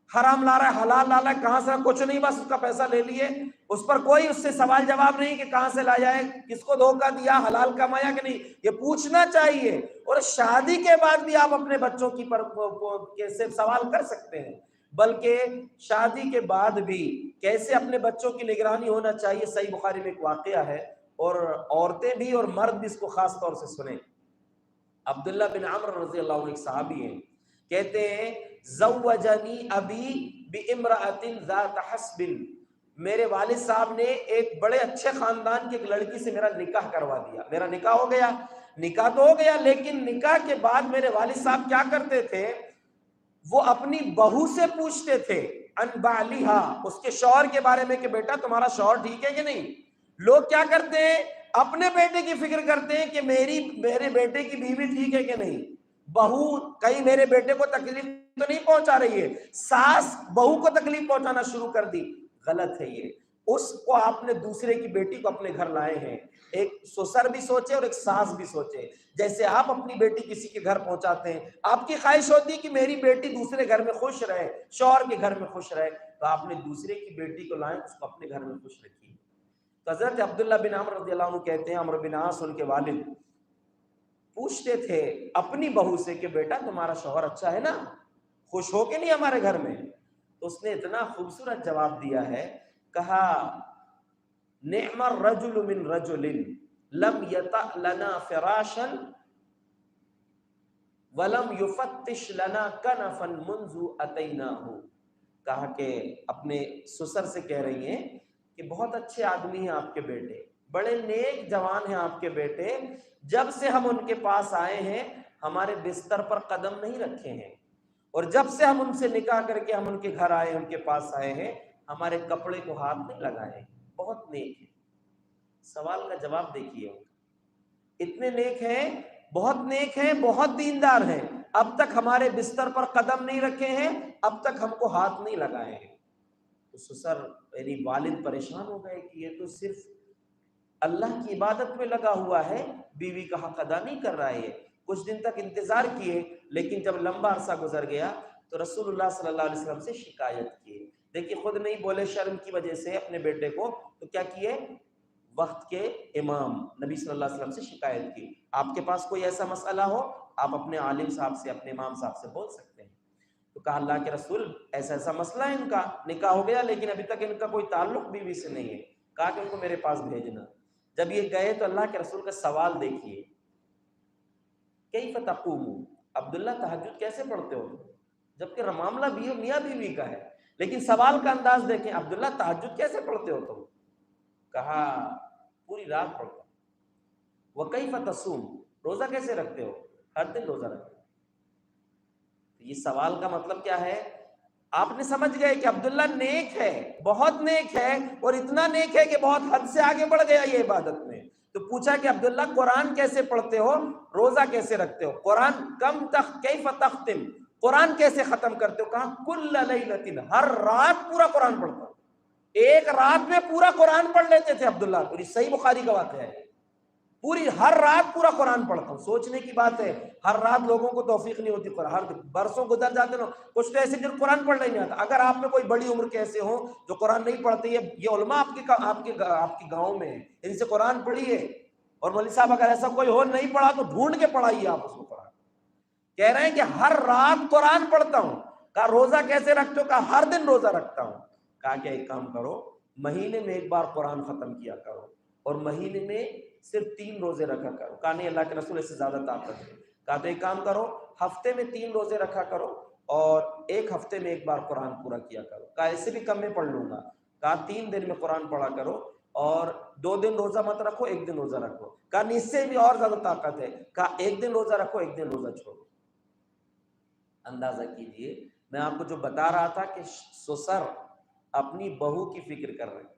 A: حرام لا رہا ہے، حلال لا رہا ہے، کہاں سے؟ کچھ نہیں، بس اس کا پیسہ لے لیے، اس پر کوئی اس سے سوال جواب نہیں کہ کہاں سے لایا ہے، کس کو دھوکہ دیا، حلال کمایا کہ نہیں، یہ پوچھنا چاہیے۔ اور شادی کے بعد بھی آپ اپنے بچوں کی کیسے سوال کر سکتے ہیں، بلکہ شادی کے بعد بھی کیسے اپنے بچوں کی نگرانی ہونا چاہیے۔ صحیح بخاری میں ایک واقعہ ہے، اور عورتیں بھی اور مرد بھی اس کو خاص طور سے سنیں۔ عبداللہ بن عمر رضی اللہ عنہ ایک صحابی ہیں، کہتے ہیں زوجنی ابی بامرأۃ ذات حسب، میرے والد صاحب نے ایک بڑے اچھے خاندان کی ایک لڑکی سے میرا نکاح کروا دیا، میرا نکاح ہو گیا۔ نکاح تو ہو گیا، لیکن نکاح کے بعد میرے والد صاحب کیا کرتے تھے، وہ اپنی بہو سے پوچھتے تھے ان بعلیہا، اس کے شوہر کے بارے میں کہ بیٹا تمہارا شوہر ٹھیک ہے کہ نہیں۔ لوگ کیا کرتے ہیں، اپنے بیٹے کی فکر کرتے ہیں کہ میرے بیٹے کی بیوی ٹھیک ہے کہ نہیں، بہو کہیں میرے بیٹے کو تکلیف تو نہیں پہنچا رہی ہے، ساس بہو کو تکلیف پہنچانا شروع کر دی۔ غلط ہے یہ، اس کو آپ نے دوسرے کی بیٹی کو اپنے گھر لائے ہیں، ایک سسر بھی سوچے اور ایک ساس بھی سوچے۔ جیسے آپ اپنی بیٹی کسی کے گھر پہنچاتے ہیں، آپ کی خواہش ہوتی ہے کہ میری بیٹی دوسرے گھر میں خوش رہے، شوہر کے گھر میں خوش رہے، تو آپ نے دوسرے کی بیٹی کو لائیں، اس کو اپنے گھر میں خوش رکھیے۔ تو حضرت عبداللہ بن عمر رضی اللہ عنہ کہتے ہیں، عمرو بن عاص ان کے والد پوچھتے تھے اپنی بہو سے کہ بیٹا تمہارا شوہر اچھا ہے نا، خوش ہو کے نہیں ہمارے گھر میں؟ تو اس نے اتنا خوبصورت جواب دیا ہے، کہا نعم الرجل من رجل لم یطأ لنا فراشا ولم یفتش لنا کنفا منذ اتیناہ، کہا کہ اپنے سسر سے کہہ رہی ہیں کہ بہت اچھے آدمی ہیں آپ کے بیٹے، بڑے نیک جوان ہیں آپ کے بیٹے، جب سے ہم ان کے پاس آئے ہیں ہمارے بستر پر قدم نہیں رکھے ہیں، اور جب سے ہم ان سے نکاح کر کے ہم ان کے گھر آئے، ان کے پاس آئے ہیں، ہمارے کپڑے کو ہاتھ نہیں لگائے، بہت نیک ہے۔ سوال کا جواب دیکھیے، اتنے نیک ہیں، بہت نیک ہیں، بہت دیندار ہیں، اب تک ہمارے بستر پر قدم نہیں رکھے ہیں، اب تک ہم کو ہاتھ نہیں لگائے ہیں۔ تو سسر یعنی والد پریشان ہو گئے کہ یہ تو صرف اللہ کی عبادت میں لگا ہوا ہے، بیوی کا حق ادا نہیں کر رہا ہے۔ کچھ دن تک انتظار کیے، لیکن جب لمبا عرصہ گزر گیا تو رسول اللہ صلی اللہ علیہ وسلم سے شکایت کی۔ دیکھیے خود نہیں بولے شرم کی وجہ سے اپنے بیٹے کو، تو کیا کیے، وقت کے امام نبی صلی اللہ علیہ وسلم سے شکایت کی۔ آپ کے پاس کوئی ایسا مسئلہ ہو، آپ اپنے عالم صاحب سے، اپنے امام صاحب سے بول سکتے ہیں۔ تو کہا اللہ کے رسول ایسا ایسا مسئلہ ہے، ان کا نکاح ہو گیا لیکن ابھی تک ان کا کوئی تعلق بیوی سے نہیں ہے، کہا کہ ان کو میرے پاس بھیجنا۔ جب یہ گئے تو اللہ کے رسول کا سوال دیکھیے، کیف تقوم، عبداللہ تہجد کیسے پڑھتے ہو، جبکہ معاملہ میاں بیوی کا ہے، لیکن سوال کا انداز دیکھیں، عبداللہ تہجد کیسے پڑھتے ہو تم؟ کہا پوری رات پڑھتا ہوں۔ وکیف تصوم، روزہ کیسے رکھتے ہو؟ ہر دن روزہ رکھتے ہو۔ یہ سوال کا مطلب کیا ہے، آپ نے سمجھ گئے کہ عبداللہ نیک ہے، بہت نیک ہے، اور اتنا نیک ہے کہ بہت حد سے آگے بڑھ گیا یہ عبادت میں. تو پوچھا کہ عبداللہ قرآن کیسے پڑھتے ہو، روزہ کیسے رکھتے ہو، قرآن کیف تختم، قرآن کیسے ختم کرتے ہو؟ کہا کل لیلۃ، ہر رات پورا قرآن پڑھتا ہوں. ایک رات میں پورا قرآن پڑھ لیتے تھے عبداللہ. پوری صحیح بخاری کا واقعہ ہے. پوری ہر رات پورا قرآن پڑھتا ہوں. سوچنے کی بات ہے، ہر رات لوگوں کو توفیق نہیں ہوتی قرآن، ہر برسوں گزر جاتے نا. کچھ تو ایسے جن قرآن پڑھنا ہی نہیں آتا. اگر آپ میں کوئی بڑی عمر کے ایسے ہوں جو قرآن نہیں پڑھتے، یہ علماء آپ کے گاؤں میں ہیں، ان سے قرآن پڑھیے. اور مولوی صاحب اگر ایسا کوئی ہو نہیں پڑھا تو ڈھونڈ کے پڑھائیے آپ اس کو قرآن. کہہ رہے ہیں کہ ہر رات قرآن پڑھتا ہوں. کہا روزہ کیسے رکھتے ہو؟ کہا ہر دن روزہ رکھتا ہوں. کہا کہ ایک کام کرو، مہینے میں ایک بار قرآن ختم کیا کرو، اور مہینے میں صرف 3 روزے رکھا کرو. کہا نہیں، اللہ کے رسول اس سے زیادہ طاقت ہے. کہا تو ایک کام کرو، ہفتے میں 3 روزے رکھا کرو، اور ایک ہفتے میں ایک بار قرآن پورا کیا کرو. کہا اس سے بھی کم میں پڑھ لوں گا. کہا 3 دن میں قرآن پڑھا کرو، اور 2 دن روزہ مت رکھو، 1 دن روزہ رکھو. کہا نہیں، اس سے بھی اور زیادہ طاقت ہے. کہا 1 دن روزہ رکھو، 1 دن روزہ چھوڑو. اندازہ کیجئے، میں آپ کو جو بتا رہا تھا کہ سسر اپنی بہو کی فکر کر رہے ہیں.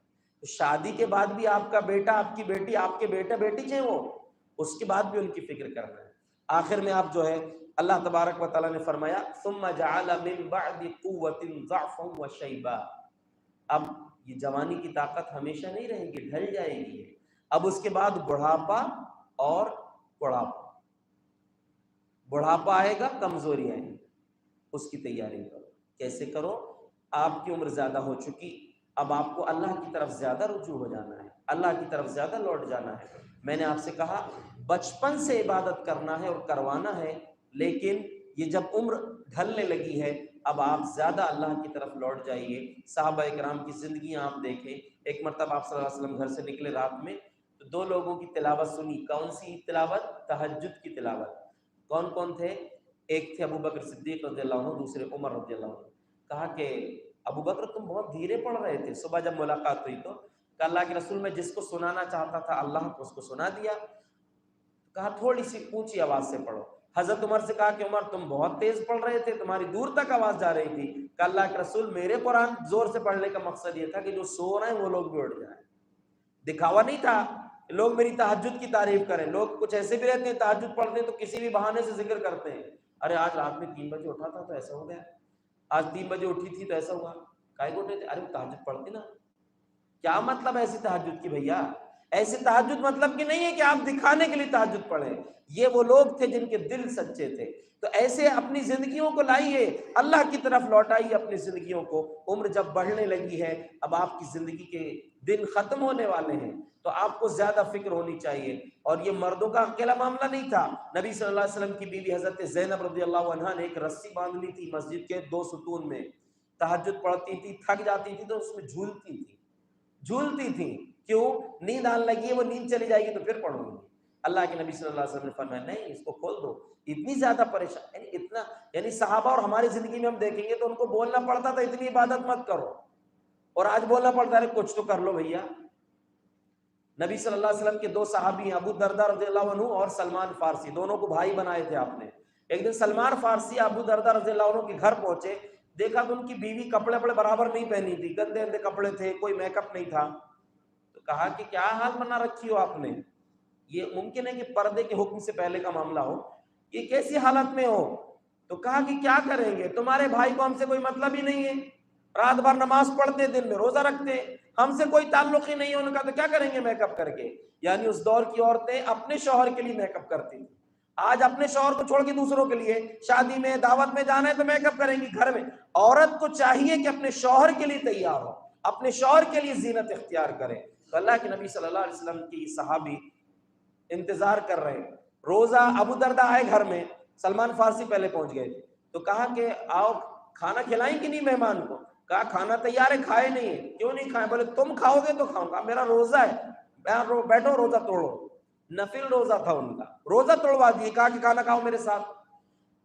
A: شادی کے بعد بھی آپ کا بیٹا، آپ کی بیٹی، آپ کے بیٹا بیٹی جو وہ، اس کے بعد بھی ان کی فکر کر رہے ہیں. آخر میں آپ جو ہے اللہ تبارک و تعالیٰ نے فرمایا ثم جعل من بعد قوة ضعفا وشیبا. اب یہ جوانی کی طاقت ہمیشہ نہیں رہے گی، ڈھل جائے گی. اب اس کے بعد بڑھاپا اور بڑھاپا، بڑھاپا آئے گا، کمزوری آئے گی. اس کی تیاری کرو. کیسے کرو؟ آپ کی عمر زیادہ ہو چکی، اب آپ کو اللہ کی طرف زیادہ رجوع ہو جانا ہے، اللہ کی طرف زیادہ لوٹ جانا ہے. میں نے آپ سے کہا بچپن سے عبادت کرنا ہے اور کروانا ہے، لیکن یہ جب عمر ڈھلنے لگی ہے اب آپ زیادہ اللہ کی طرف لوٹ جائیے. صحابہ اکرام کی زندگیاں آپ دیکھیں. ایک مرتبہ آپ صلی اللہ علیہ وسلم گھر سے نکلے رات میں تو 2 لوگوں کی تلاوت سنی. کون سی تلاوت؟ تہجد کی تلاوت. کون کون تھے؟ ایک تھے ابو بکر صدیق رضی اللہ عنہ، دوسرے عمر رضی اللہ عنہ. کہا کہ ابو بکر تم بہت دھیرے پڑھ رہے تھے. صبح جب ملاقات ہوئی تو کہ اللہ کے رسول میں جس کو سنانا چاہتا تھا اللہ کو اس کو سنا دیا. کہا تھوڑی سی اونچی آواز سے پڑھو. حضرت عمر سے کہا کہ عمر تم بہت تیز پڑھ رہے تھے، تمہاری دور تک آواز جا رہی تھی. کہ اللہ کے رسول میرے قرآن زور سے پڑھنے کا مقصد یہ تھا کہ جو سو رہے ہیں وہ لوگ بھی اٹھ جائیں. دکھاوا نہیں تھا لوگ میری تہجد کی تعریف کریں. لوگ کچھ ایسے بھی رہتے ہیں تہجد پڑھتے ہیں تو کسی بھی بہانے سے ذکر کرتے ہیں. ارے آج رات میں 3 بجے اٹھا تھا تو ایسا ہو گیا، آج 3 بجے اٹھی تھی تو ایسا ہوا. کائے کو اٹھے تھے؟ ارے تہجد پڑھتے نا. کیا مطلب ایسی تہجد کی بھیا؟ ایسی تہجد مطلب کہ نہیں ہے کہ آپ دکھانے کے لیے تہجد پڑھیں. یہ وہ لوگ تھے جن کے دل سچے تھے. تو ایسے اپنی زندگیوں کو لائیے، اللہ کی طرف لوٹائیے اپنی زندگیوں کو. عمر جب بڑھنے لگی ہے، اب آپ کی زندگی کے دن ختم ہونے والے ہیں، تو آپ کو زیادہ فکر ہونی چاہیے. اور یہ مردوں کا اکیلا معاملہ نہیں تھا. نبی صلی اللہ علیہ وسلم کی بیوی حضرت زینب رضی اللہ عنہا نے ایک رسی باندھ لی تھی مسجد کے 2 ستون میں. تہجد پڑھتی تھی، تھک جاتی تھی تو اس میں جھولتی تھی. کیوں؟ نیند آنے لگی ہے، وہ نیند چلی جائے گی تو پھر پڑھوں گی. اللہ کے نبی صلی اللہ علیہ وسلم نے فرمایا نہیں، اس کو کھول دو. اتنی زیادہ پریشان، یعنی صحابہ اور ہماری زندگی میں ہم دیکھیں گے تو ان کو بولنا پڑتا تھا اتنی عبادت مت کرو، اور آج بولنا پڑتا ہے کچھ تو کر لو بھیا. نبی صلی اللہ علیہ وسلم کے 2 صحابی ہیں، ابو دردہ رضی اللہ عنہ اور سلمان فارسی، دونوں کو بھائی بنائے تھے آپ نے. ایک دن سلمان فارسی ابو دردہ رضی اللہ عنہ کے گھر پہنچے، دیکھا تو ان کی بیوی کپڑے برابر نہیں پہنی تھی، گندے گندے کپڑے تھے، کوئی میک اپ نہیں تھا. تو کہا کہ کیا حال بنا رکھی ہو آپ نے؟ یہ ممکن ہے کہ پردے کے حکم سے پہلے کا معاملہ ہو، یہ کیسی حالت میں ہو؟ تو کہا کہ کیا کریں گے، تمہارے بھائی کو ہم سے کوئی مطلب ہی نہیں ہے، رات بھر نماز پڑھتے، دن میں روزہ رکھتے، ہم سے کوئی تعلق ہی نہیں ہے ان کا، تو کیا کریں گے میک اپ کر کے. یعنی اس دور کی عورتیں اپنے شوہر کے لیے میک اپ کرتی تھیں. آج اپنے شوہر کو چھوڑ کے دوسروں کے لیے شادی میں دعوت میں جانا ہے تو میک اپ کریں گی. گھر میں عورت کو چاہیے کہ اپنے شوہر کے لیے تیار ہو، اپنے شوہر کے لیے زینت اختیار کرے. تو اللہ کے نبی صلی اللہ علیہ وسلم کی صحابی انتظار کر رہے ہیں. روزہ ابو دردہ آئے گھر میں، سلمان فارسی پہلے پہنچ گئے تھے. تو کہا کہ آؤ کھانا کھلائیں کہ نہیں مہمان کو؟ کہا کھانا تیار ہے، کھائے نہیں ہے. کیوں نہیں کھائے؟ بولے تم کھاؤ گے تو کھاؤں گا، میرا روزہ ہے. بیٹھو روزہ توڑو. نفل روزہ تھا ان کا، روزہ توڑوا دیے. کہا کہ کھانا کھاؤ میرے ساتھ.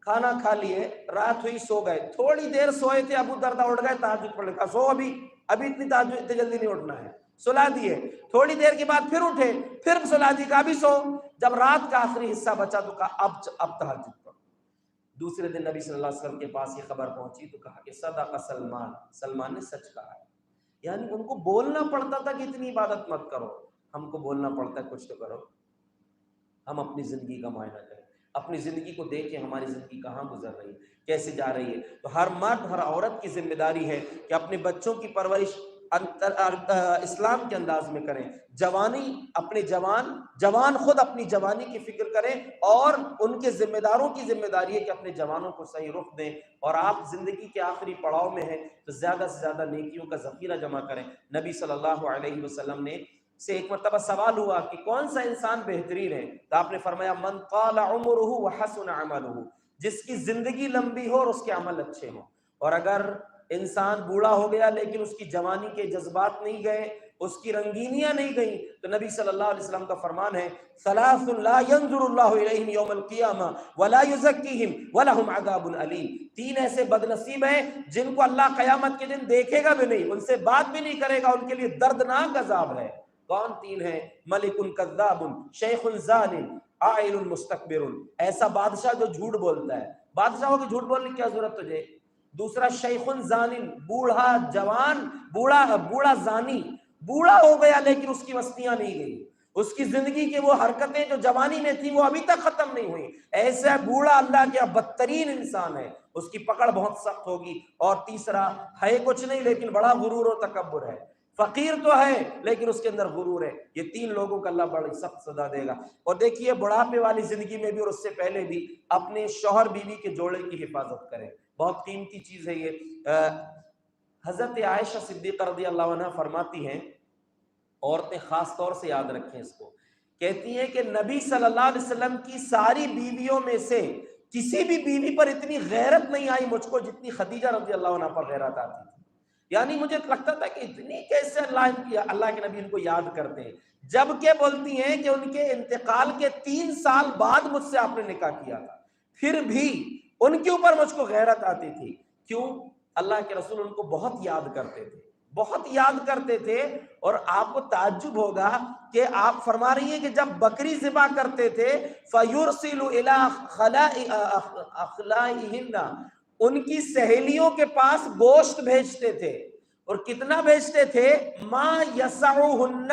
A: کھانا کھا لیے، رات ہوئی، سو گئے. تھوڑی دیر سوئے تھے، ابو دردہ اٹھ گئے تہجد پڑھ لے. سو ابھی اتنی تہجد اتنی جلدی نہیں اٹھنا ہے. سلا دیے. تھوڑی دیر کے بعد پھر اٹھے، پھر سلا دی. کہا بھی سو. جب رات کا آخری حصہ بچا تو کہا اب تہجد پڑھو. دوسرے دن نبی صلی اللہ علیہ وسلم کے پاس یہ خبر پہنچی تو کہا کہ صدق سلمان، سلمان نے سچ کہا ہے. یعنی ان کو بولنا پڑتا تھا کہ اتنی عبادت مت کرو، ہم کو بولنا پڑتا ہے کچھ تو کرو. ہم اپنی زندگی کا معائنہ کریں، اپنی زندگی کو دیکھیں، ہماری زندگی کہاں گزر رہی ہے، کیسے جا رہی ہے. تو ہر مرد ہر عورت کی ذمہ داری ہے کہ اپنے بچوں کی پرورش اسلام کے انداز میں کریں. جوانی اپنے جوان خود اپنی جوانی کی فکر کریں، اور ان کے ذمہ داروں کی ذمہ داری ہے کہ اپنے جوانوں کو صحیح رخ دیں. اور آپ زندگی کے آخری پڑاؤ میں ہیں تو زیادہ سے زیادہ نیکیوں کا ذخیرہ جمع کریں. نبی صلی اللہ علیہ وسلم نے سے ایک مرتبہ سوال ہوا کہ کون سا انسان بہترین ہے، تو آپ نے فرمایا من طال عمرہ وحسن عملہ، جس کی زندگی لمبی ہو اور اس کے عمل اچھے ہوں. اور اگر انسان بوڑھا ہو گیا لیکن اس کی جوانی کے جذبات نہیں گئے، اس کی رنگینیاں نہیں گئیں، تو نبی صلی اللہ علیہ وسلم کا فرمان ہے ثلاث لا ينظر اللہ الیہم یوم القیامہ ولا یزکیہم ولہم عذاب علیم. تین ایسے بد نصیب ہیں جن کو اللہ قیامت کے دن دیکھے گا بھی نہیں، ان سے بات بھی نہیں کرے گا، ان کے لیے دردناک عذاب ہے. کون تین ہیں؟ ملک کذاب، شیخ ظالم، عائل مستکبر. ایسا بادشاہ جو جھوٹ بولتا ہے. بادشاہوں کی جھوٹ بولنے کی کیا ضرورت تجھے؟ دوسرا شیخ ظالم، بوڑھا جوان، بوڑھا زانی، بوڑھا ہو گیا لیکن اس کی مستیاں نہیں گئی، اس کی زندگی کے وہ حرکتیں جو جوانی میں تھی وہ ابھی تک ختم نہیں ہوئی. ایسا بوڑھا اللہ کے بدترین انسان ہے، اس کی پکڑ بہت سخت ہوگی. اور تیسرا ہے کچھ نہیں لیکن بڑا غرور و تکبر ہے، فقیر تو ہے لیکن اس کے اندر غرور ہے. یہ تین لوگوں کا اللہ بڑی سخت سزا دے گا. اور دیکھیے بڑھاپے والی زندگی میں بھی اور اس سے پہلے بھی اپنے شوہر بیوی کے جوڑے کی حفاظت کریں، بہت قیمتی چیز ہے یہ. حضرت عائشہ صدیقہ رضی اللہ عنہ فرماتی ہیں، عورتیں خاص طور سے یاد رکھیں اس کو، کہتی ہیں کہ نبی صلی اللہ علیہ وسلم کی ساری بیویوں میں سے کسی بھی بیوی پر اتنی غیرت نہیں آئی مجھ کو جتنی خدیجہ رضی اللہ عنہ پر غیرت آتی تھی. یعنی مجھے لگتا تھا کہ اتنی کیسے اللہ کے نبی ان کو یاد کرتے ہیں، جبکہ بولتی ہیں کہ ان کے انتقال کے 3 سال بعد مجھ سے آپ نے نکاح کیا تھا، پھر بھی ان کے اوپر مجھ کو غیرت آتی تھی. کیوں؟ اللہ کے رسول ان کو بہت یاد کرتے تھے، بہت یاد کرتے تھے. اور آپ کو تعجب ہوگا کہ آپ فرما رہی ہیں کہ جب بکری ذبح کرتے تھے فَيُرْسِلُ إِلَىٰ أَخْلَائِهِنَّ، ان کی سہیلیوں کے پاس گوشت بھیجتے تھے. اور کتنا بھیجتے تھے؟ مَا يَسَعُهُنَّ،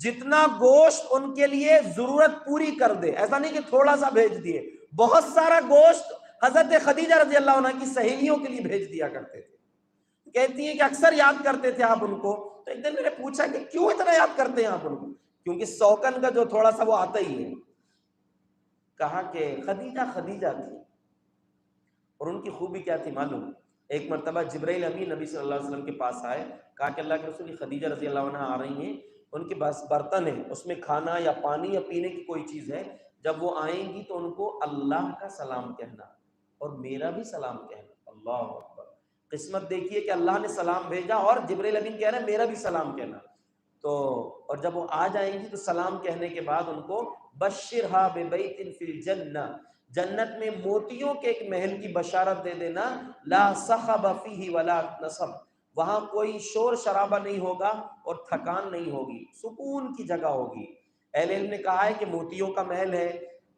A: جتنا گوشت ان کے لیے ضرورت پوری کر دے. ایسا نہیں کہ تھوڑا سا بھیج دیے، بہت سارا گوشت حضرت خدیجہ رضی اللہ عنہ کی سہیلیوں کے لیے بھیج دیا کرتے تھے. کہتی ہیں کہ اکثر یاد کرتے تھے آپ ان کو. تو ایک دن میں نے پوچھا کہ کیوں اتنا یاد کرتے ہیں آپ ان کو؟ کیونکہ سوکن کا جو تھوڑا سا وہ آتا ہی ہے. کہا کہ خدیجہ تھی. اور ان کی خوبی کیا تھی معلوم؟ ایک مرتبہ جبرائیل امین نبی صلی اللہ علیہ وسلم کے پاس آئے، کہا کہ اللہ کے رسول خدیجہ رضی اللہ عنہ آ رہی ہیں، ان کے پاس برتن ہے، اس میں کھانا یا پانی یا پینے کی کوئی چیز ہے، جب وہ آئیں گی تو ان کو اللہ کا سلام کہنا اور میرا بھی سلام کہنا. اللہ اکبر، قسمت دیکھیے کہ اللہ نے سلام بھیجا اور جبرائیل امین کہہ رہے ہیں میرا بھی سلام کہنا. تو اور جب وہ آ جائیں گی تو سلام کہنے کے بعد ان کو بشرھا ببیت فی الجنہ، جنت میں موتیوں کے ایک محل کی بشارت دے دینا، لا صخب فیہ ولا نصب، وہاں کوئی شور شرابہ نہیں ہوگا اور تھکان نہیں ہوگی، سکون کی جگہ ہوگی. اہل علم نے کہا ہے کہ موتیوں کا محل ہے،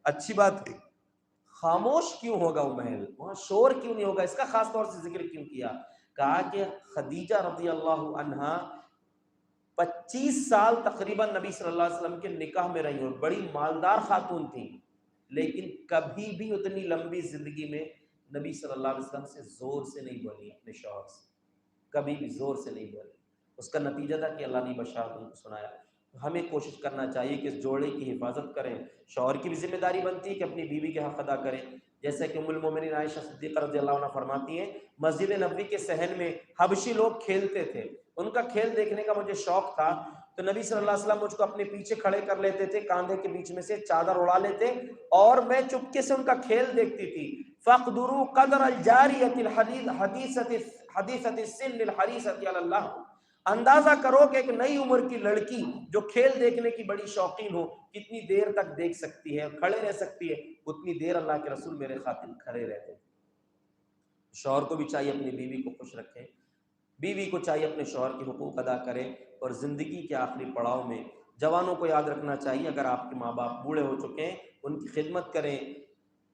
A: اچھی بات ہے، خاموش کیوں ہوگا وہ محل، وہاں شور کیوں نہیں ہوگا؟ اس کا خاص طور سے ذکر کیوں کیا؟ کہا کہ خدیجہ رضی اللہ عنہا 25 سال تقریباً نبی صلی اللہ علیہ وسلم کے نکاح میں رہی اور بڑی مالدار خاتون تھیں، لیکن کبھی بھی اتنی لمبی زندگی میں نبی صلی اللہ علیہ وسلم سے زور سے نہیں بولی، اپنے شوہر سے کبھی بھی زور سے نہیں بولی. اس کا نتیجہ تھا کہ اللہ نے بشارت ان کو سنایا. ہمیں کوشش کرنا چاہیے کہ اس جوڑے کی حفاظت کریں. شوہر کی بھی ذمہ داری بنتی ہے کہ اپنی بیوی کے حق ادا کریں. جیسے کہ ام المومنین عائشہ صدیقہ رضی اللہ عنہ فرماتی ہیں، مسجد نبوی کے صحن میں حبشی لوگ کھیلتے تھے، ان کا کھیل دیکھنے کا مجھے شوق تھا، تو نبی صلی اللہ علیہ وسلم مجھ کو اپنے پیچھے کھڑے کر لیتے تھے، کاندھے کے بیچ میں سے چادر اڑا لیتے اور میں چپکے سے ان کا کھیل دیکھتی تھی. فَاقْدُرُوا قَدْرَ الْجَارِيَةِ الْحَدِيثَةِ السِّنِّ الْحَرِيصَةِ عَلَى اللَّهِ، اندازہ کرو کہ ایک نئی عمر کی لڑکی جو کھیل دیکھنے کی بڑی شوقین ہو کتنی دیر تک دیکھ سکتی ہے، کھڑے رہ سکتی ہے. اتنی دیر اللہ کے رسول میرے خاطر کھڑے رہتے تھے. شوہر کو بھی چاہیے اپنی بیوی کو خوش رکھے، بیوی کو چاہیے اپنے شوہر کے حقوق ادا کرے. اور زندگی کے آخری پڑاؤ میں جوانوں کو یاد رکھنا چاہیے، اگر آپ کے ماں باپ بوڑھے ہو چکے ہیں ان کی خدمت کریں،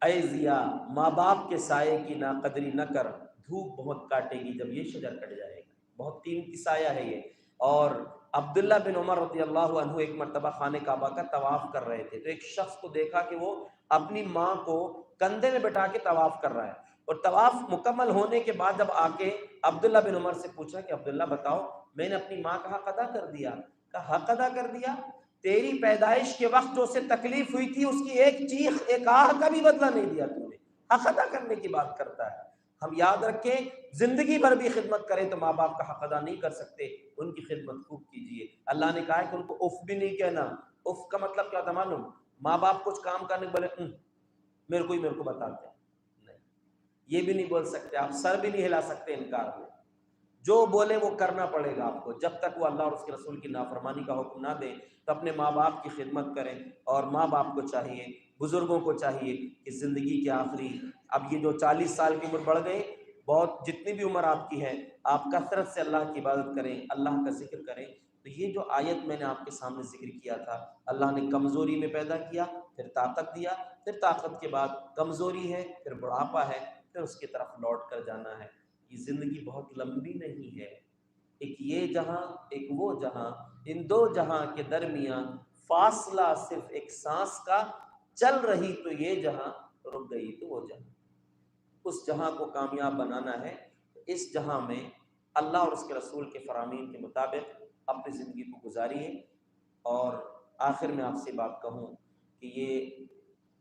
A: اے ضیا ماں باپ کے سائے کی ناقدری نہ کر، دھوپ بہت کاٹے گی جب یہ شجر کٹ جائے گا۔ بہت قیمتی سایہ ہے یہ۔ اور عبداللہ بن عمر رضی اللہ عنہ ایک مرتبہ خانہ کعبہ کا طواف کر رہے تھے، تو ایک شخص کو دیکھا کہ وہ اپنی ماں کو کندھے میں بٹھا کے طواف کر رہا ہے، اور طواف مکمل ہونے کے بعد جب آ کے عبداللہ بن عمر سے پوچھا کہ عبداللہ بتاؤ، میں نے اپنی ماں کا حق ادا کر دیا؟ کہا حق ادا کر دیا؟ تیری پیدائش کے وقت جو اسے تکلیف ہوئی تھی اس کی ایک چیخ ایک آہ کا بھی بدلہ نہیں دیا تو نے، حق ادا کرنے کی بات کرتا ہے۔ ہم یاد رکھیں، زندگی بھر بھی خدمت کریں تو ماں باپ کا حق ادا نہیں کر سکتے، ان کی خدمت خوب کیجیے۔ اللہ نے کہا ہے کہ ان کو اف بھی نہیں کہنا۔ اف کا مطلب کیا تھا معلوم؟ ماں باپ کچھ کام کرنے کے بولے میرے کو بتاتے ہیں، نہیں، یہ بھی نہیں بول سکتے آپ، سر بھی نہیں ہلا سکتے انکار میں۔ جو بولے وہ کرنا پڑے گا آپ کو، جب تک وہ اللہ اور اس کے رسول کی نافرمانی کا حکم نہ دیں تو اپنے ماں باپ کی خدمت کریں۔ اور ماں باپ کو چاہیے، بزرگوں کو چاہیے کہ زندگی کے آخری، اب یہ جو 40 سال کی عمر بڑھ گئی، بہت جتنی بھی عمر آپ کی ہے، آپ کثرت سے اللہ کی عبادت کریں، اللہ کا ذکر کریں۔ تو یہ جو آیت میں نے آپ کے سامنے ذکر کیا تھا، اللہ نے کمزوری میں پیدا کیا، پھر طاقت دیا، پھر طاقت کے بعد کمزوری ہے، پھر بڑھاپا ہے، پھر اس کی طرف لوٹ کر جانا ہے۔ یہ زندگی بہت لمبی نہیں ہے، ایک یہ جہاں ایک وہ جہاں، ان دو جہاں کے درمیان فاصلہ صرف ایک سانس کا، چل رہی تو یہ جہاں، رک گئی تو وہ جہاں۔ اس جہاں کو کامیاب بنانا ہے، اس جہاں میں اللہ اور اس کے رسول کے فرامین کے مطابق اپنی زندگی کو گزاریے۔ اور آخر میں آپ سے بات کہوں کہ یہ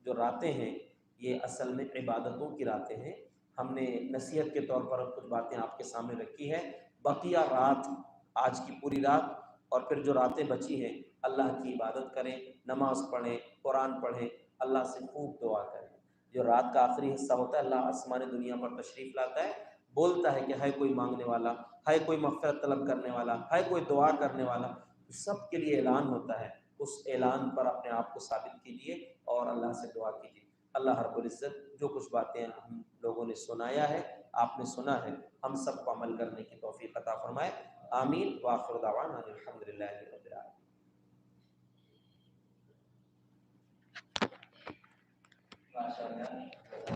A: جو راتیں ہیں یہ اصل میں عبادتوں کی راتیں ہیں۔ ہم نے نصیحت کے طور پر کچھ باتیں آپ کے سامنے رکھی ہے، بقیہ رات، آج کی پوری رات اور پھر جو راتیں بچی ہیں، اللہ کی عبادت کریں، نماز پڑھیں، قرآن پڑھیں، اللہ سے خوب دعا کریں۔ جو رات کا آخری حصہ ہوتا ہے، اللہ آسمان دنیا پر تشریف لاتا ہے، بولتا ہے کہ ہے کوئی مانگنے والا، ہے کوئی مغفرت طلب کرنے والا، ہے کوئی دعا کرنے والا، سب کے لیے اعلان ہوتا ہے۔ اس اعلان پر اپنے آپ کو ثابت کیجیے اور اللہ سے دعا کیجیے۔ اللہ رب العزت جو کچھ باتیں ہم لوگوں نے سنایا ہے، آپ نے سنا ہے، ہم سب کو عمل کرنے کی توفیق عطا فرمائے۔ آمین وآخر دعوانا الحمدللہ رب العالمین۔ ماشاء اللہ۔